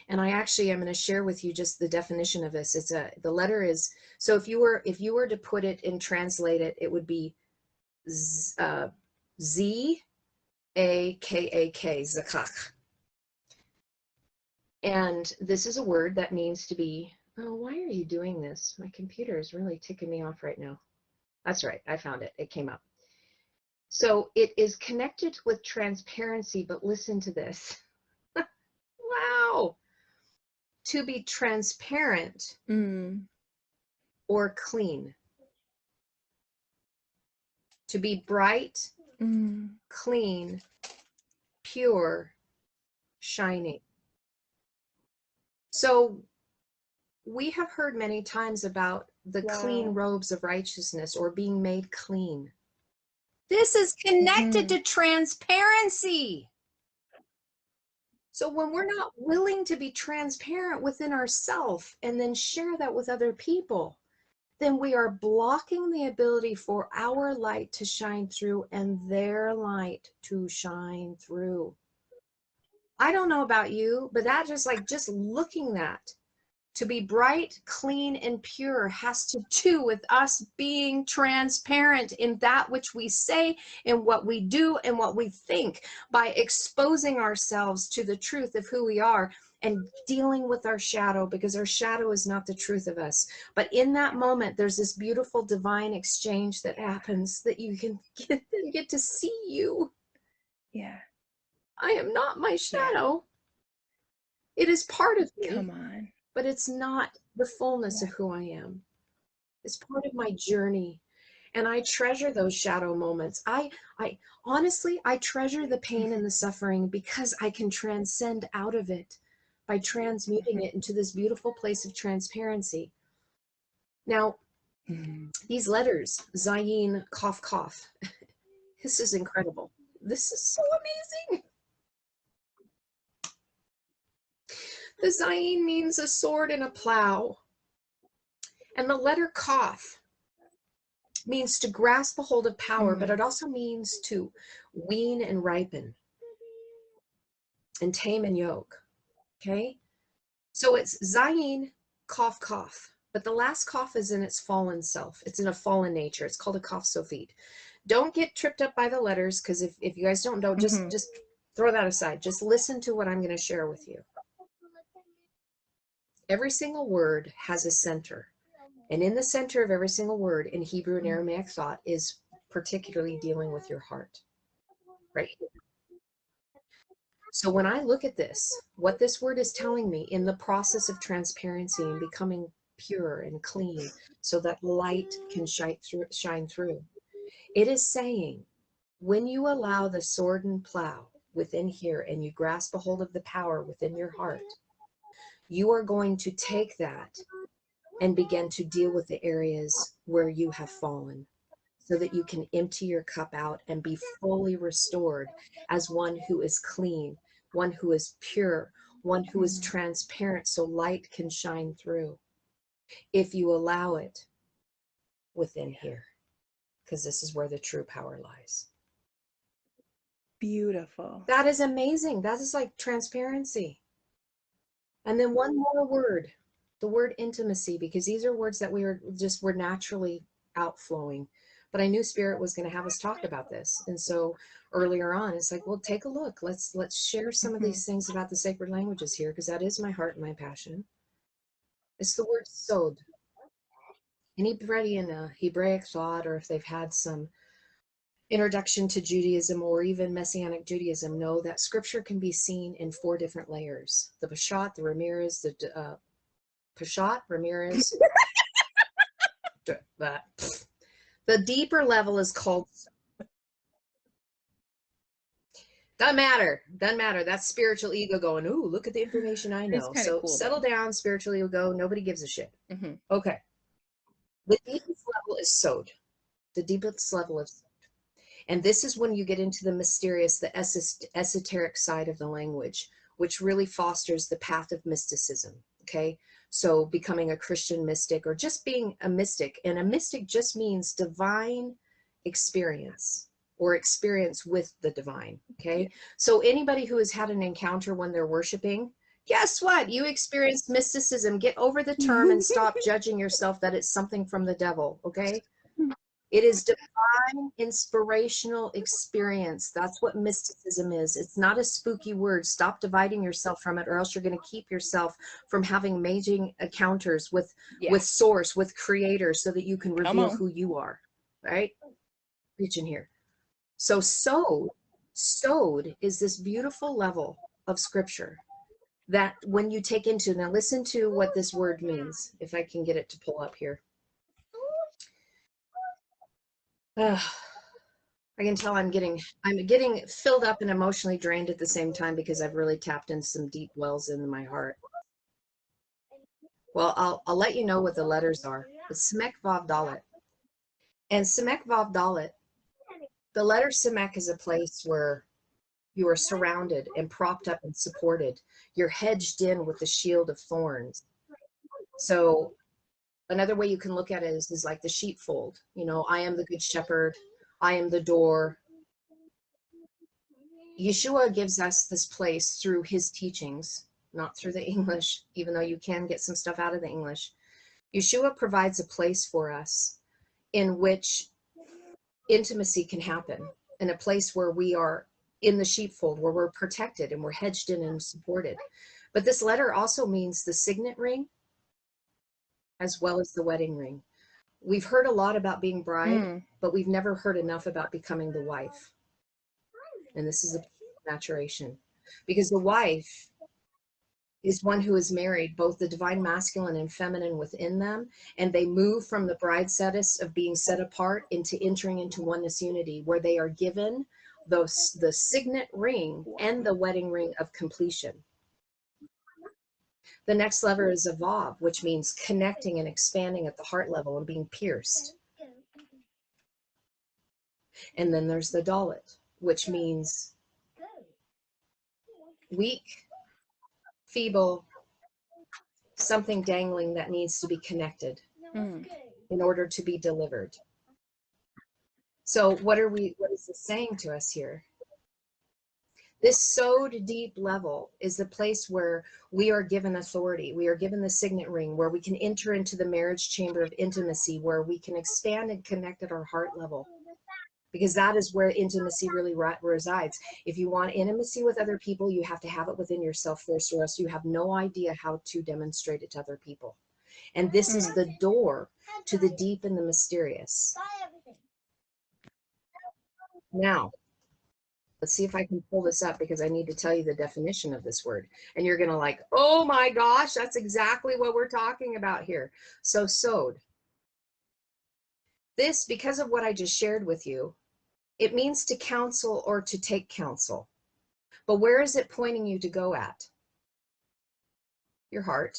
And I actually am going to share with you just the definition of this. The letter is, so if you were to put it and translate it, it would be Z-A-K-A-K, zakak. And this is a word that means to be, oh, why are you doing this? My computer is really ticking me off right now. That's right, I found it. It came up. So it is connected with transparency, but listen to this. Wow. To be transparent or clean. To be bright, clean, pure, shining. So we have heard many times about the clean robes of righteousness, or being made clean. This is connected to transparency. So when we're not willing to be transparent within ourselves and then share that with other people, then we are blocking the ability for our light to shine through and their light to shine through. I don't know about you, but that just looking at To be bright, clean, and pure has to do with us being transparent in that which we say and what we do and what we think, by exposing ourselves to the truth of who we are and dealing with our shadow, because our shadow is not the truth of us. But in that moment, there's this beautiful divine exchange that happens, that you can get to see you. Yeah. I am not my shadow. Yeah. It is part of me. Come on. But it's not the fullness of who I am. It's part of my journey. And I treasure those shadow moments. I honestly, I treasure the pain and the suffering because I can transcend out of it by transmuting it into this beautiful place of transparency. Now, these letters, Zayin, Kaf, Kaf, this is incredible. This is so amazing. The Zayin means a sword and a plow. And the letter Kaf means to grasp a hold of power, but it also means to wean and ripen and tame and yoke. Okay? So it's Zayin, Kaf, Kaf. But the last Kaf is in its fallen self. It's in a fallen nature. It's called a Kaf Sophit. Don't get tripped up by the letters, because if you guys don't know, just throw that aside. Just listen to what I'm going to share with you. Every single word has a center. And in the center of every single word in Hebrew and Aramaic thought is particularly dealing with your heart. Right here. So when I look at this, what this word is telling me in the process of transparency and becoming pure and clean so that light can shine through, it is saying, when you allow the sword and plow within here and you grasp a hold of the power within your heart, you are going to take that and begin to deal with the areas where you have fallen, so that you can empty your cup out and be fully restored as one who is clean, one who is pure, one who is transparent, so light can shine through, if you allow it within here, because this is where the true power lies. Beautiful. That is amazing. That is like transparency. And then one more word, the word intimacy, because these are words that we're naturally outflowing. But I knew Spirit was going to have us talk about this. And so earlier on, it's like, well, take a look. Let's share some of these things about the sacred languages here, because that is my heart and my passion. It's the word sod. Anybody in a Hebraic thought, or if they've had some introduction to Judaism or even Messianic Judaism, know that scripture can be seen in 4 different layers: the Peshat, the Ramirez, the Peshat, Ramirez. The deeper level is called, doesn't matter. That's spiritual ego going, ooh, look at the information I know. So cool, settle down, spiritual ego. Nobody gives a shit. Okay. The deepest level is sod. The deepest level of sod. And this is when you get into the mysterious, the esoteric side of the language, which really fosters the path of mysticism. Okay. So becoming a Christian mystic, or just being a mystic. And a mystic just means divine experience, or experience with the divine. Okay. So anybody who has had an encounter when they're worshiping, guess what? You experienced mysticism. Get over the term and stop judging yourself that it's something from the devil. Okay. It is divine, inspirational experience. That's what mysticism is. It's not a spooky word. Stop dividing yourself from it, or else you're going to keep yourself from having amazing encounters with source, with creator, so that you can reveal who you are. Right? Reaching here. So sod is this beautiful level of scripture that when you take into, now listen to what this word means, if I can get it to pull up here. I can tell I'm getting filled up and emotionally drained at the same time, because I've really tapped into some deep wells in my heart. Well, I'll let you know what the letters are. It's Samek Vav Dalet. And Samek Vav Dalet, the letter Samek is a place where you are surrounded and propped up and supported. You're hedged in with the shield of thorns. So another way you can look at it is like the sheepfold. You know, I am the good shepherd. I am the door. Yeshua gives us this place through his teachings not through the English, even though you can get some stuff out of the English. Yeshua provides a place for us in which intimacy can happen, in a place where we are in the sheepfold, where we're protected and we're hedged in and supported. But this letter also means the signet ring as well as the wedding ring. We've heard a lot about being bride, but we've never heard enough about becoming the wife. And this is a maturation, because the wife is one who is married, both the divine masculine and feminine within them, and they move from the bride status of being set apart into entering into oneness unity, where they are given the signet ring and the wedding ring of completion. The next lever is a vav, which means connecting and expanding at the heart level and being pierced. And then there's the dalet, which means weak, feeble, something dangling that needs to be connected in order to be delivered. So what is this saying to us here? This sewed deep level is the place where we are given authority. We are given the signet ring, where we can enter into the marriage chamber of intimacy, where we can expand and connect at our heart level, because that is where intimacy really resides. If you want intimacy with other people, you have to have it within yourself first, or else you have no idea how to demonstrate it to other people. And this is the door to the deep and the mysterious. Now, let's see if I can pull this up, because I need to tell you the definition of this word. And you're going to like, oh my gosh, that's exactly what we're talking about here. So sewed. This, because of what I just shared with you, it means to counsel or to take counsel. But where is it pointing you to go at? Your heart.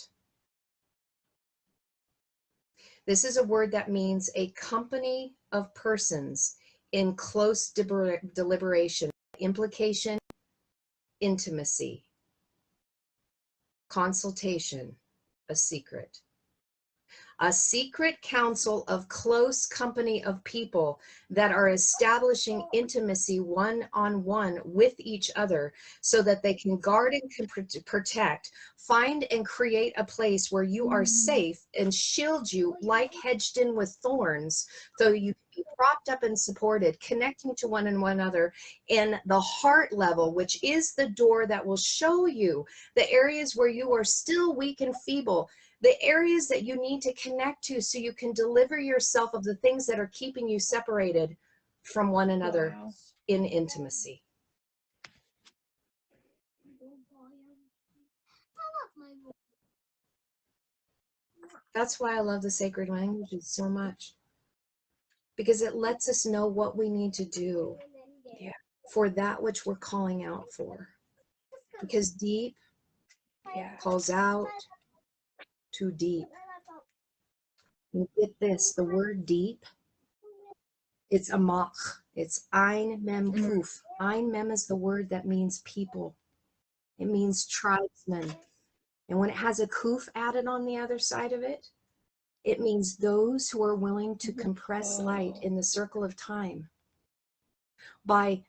This is a word that means a company of persons in close deliberation, implication, intimacy, consultation, a secret. A secret council of close company of people that are establishing intimacy one-on-one with each other, so that they can guard and can protect, find and create a place where you are safe and shield you like hedged in with thorns, so you can be propped up and supported, connecting to one another in the heart level, which is the door that will show you the areas where you are still weak and feeble, the areas that you need to connect to, so you can deliver yourself of the things that are keeping you separated from one another in intimacy. That's why I love the sacred languages so much, because it lets us know what we need to do for that which we're calling out for. Because deep calls out to deep. And get this, the word deep, it's amach. It's ein mem kuf. Ein mem is the word that means people. It means tribesmen. And when it has a kuf added on the other side of it, it means those who are willing to compress light in the circle of time by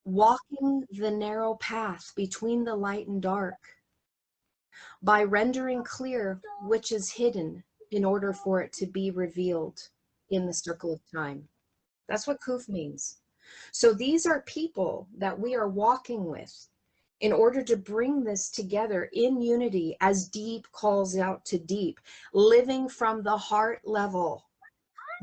walking the narrow path between the light and dark, by rendering clear which is hidden in order for it to be revealed in the circle of time. That's what kuf means. So these are people that we are walking with in order to bring this together in unity, as deep calls out to deep, living from the heart level.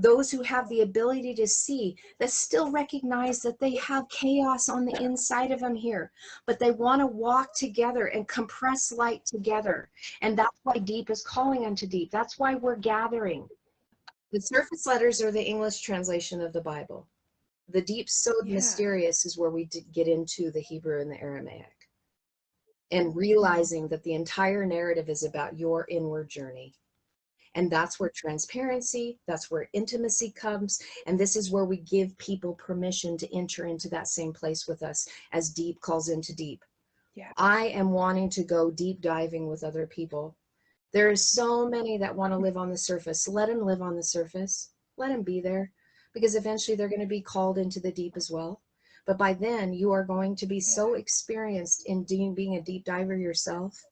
Those who have the ability to see, that still recognize that they have chaos on the inside of them here, but they want to walk together and compress light together. And that's why deep is calling unto deep. That's why we're gathering. The surface letters are the English translation of the Bible. The deep sewed mysterious is where we get into the Hebrew and the Aramaic, and realizing that the entire narrative is about your inward journey. And that's where transparency, that's where intimacy comes. And this is where we give people permission to enter into that same place with us, as deep calls into deep. I am wanting to go deep diving with other people. There are so many that want to live on the surface. Let them live on the surface. Let them be there, because eventually they're going to be called into the deep as well. But by then you are going to be so experienced in being a deep diver yourself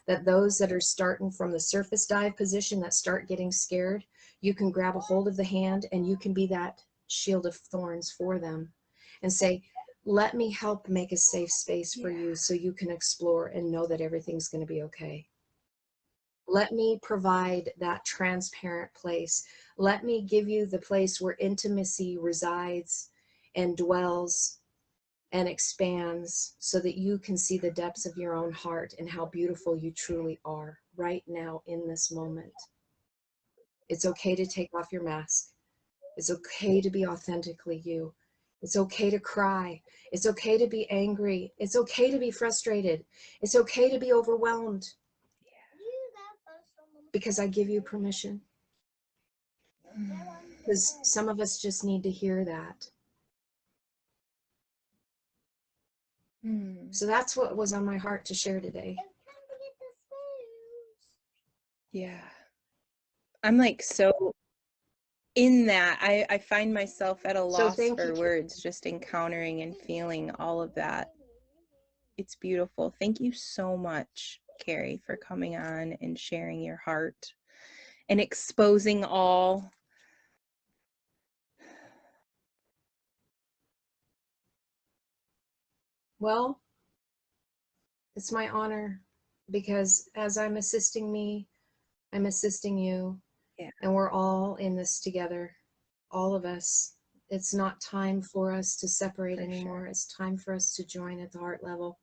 that those that are starting from the surface dive position that start getting scared, you can grab a hold of the hand and you can be that shield of thorns for them and say, let me help make a safe space for you so you can explore and know that everything's going to be okay. Let me provide that transparent place. Let me give you the place where intimacy resides and dwells and expands so that you can see the depths of your own heart and how beautiful you truly are right now in this moment. It's okay to take off your mask. It's okay to be authentically you. It's okay to cry. It's okay to be angry. It's okay to be frustrated. It's okay to be overwhelmed. Because I give you permission. Because some of us just need to hear that. So that's what was on my heart to share today. Yeah. I'm like so in that. I find myself at a loss for words, just encountering and feeling all of that. It's beautiful. Thank you so much, Carrie, for coming on and sharing your heart and exposing all. Well, it's my honor, because as I'm assisting me, I'm assisting you, and we're all in this together, all of us. It's not time for us to separate anymore. It's time for us to join at the heart level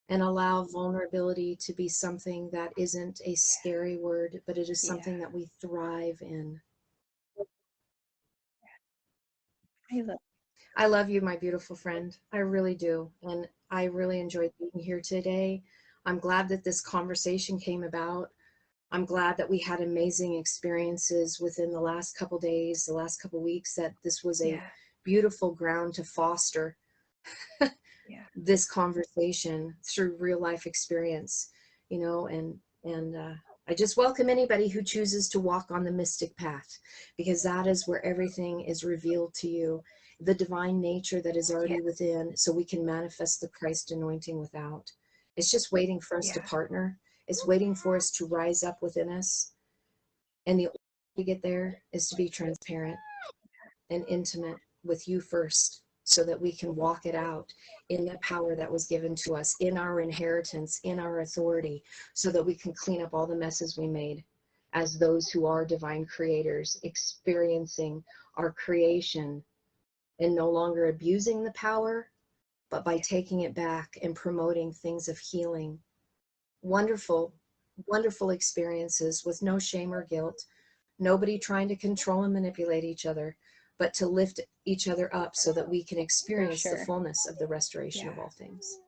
and allow vulnerability to be something that isn't a scary word, but it is something that we thrive in. I love you, my beautiful friend. I really do. And I really enjoyed being here today. I'm glad that this conversation came about. I'm glad that we had amazing experiences within the last couple days, the last couple weeks, that this was a beautiful ground to foster this conversation through real life experience, you know, and I just welcome anybody who chooses to walk on the mystic path, because that is where everything is revealed to you, the divine nature that is already within, so we can manifest the Christ anointing without. It's just waiting for us to partner. It's waiting for us to rise up within us. And the only way to get there is to be transparent and intimate with you first, so that we can walk it out in the power that was given to us, in our inheritance, in our authority, so that we can clean up all the messes we made as those who are divine creators, experiencing our creation and no longer abusing the power, but by taking it back and promoting things of healing. Wonderful, wonderful experiences with no shame or guilt. Nobody trying to control and manipulate each other, but to lift each other up so that we can experience the fullness of the restoration of all things.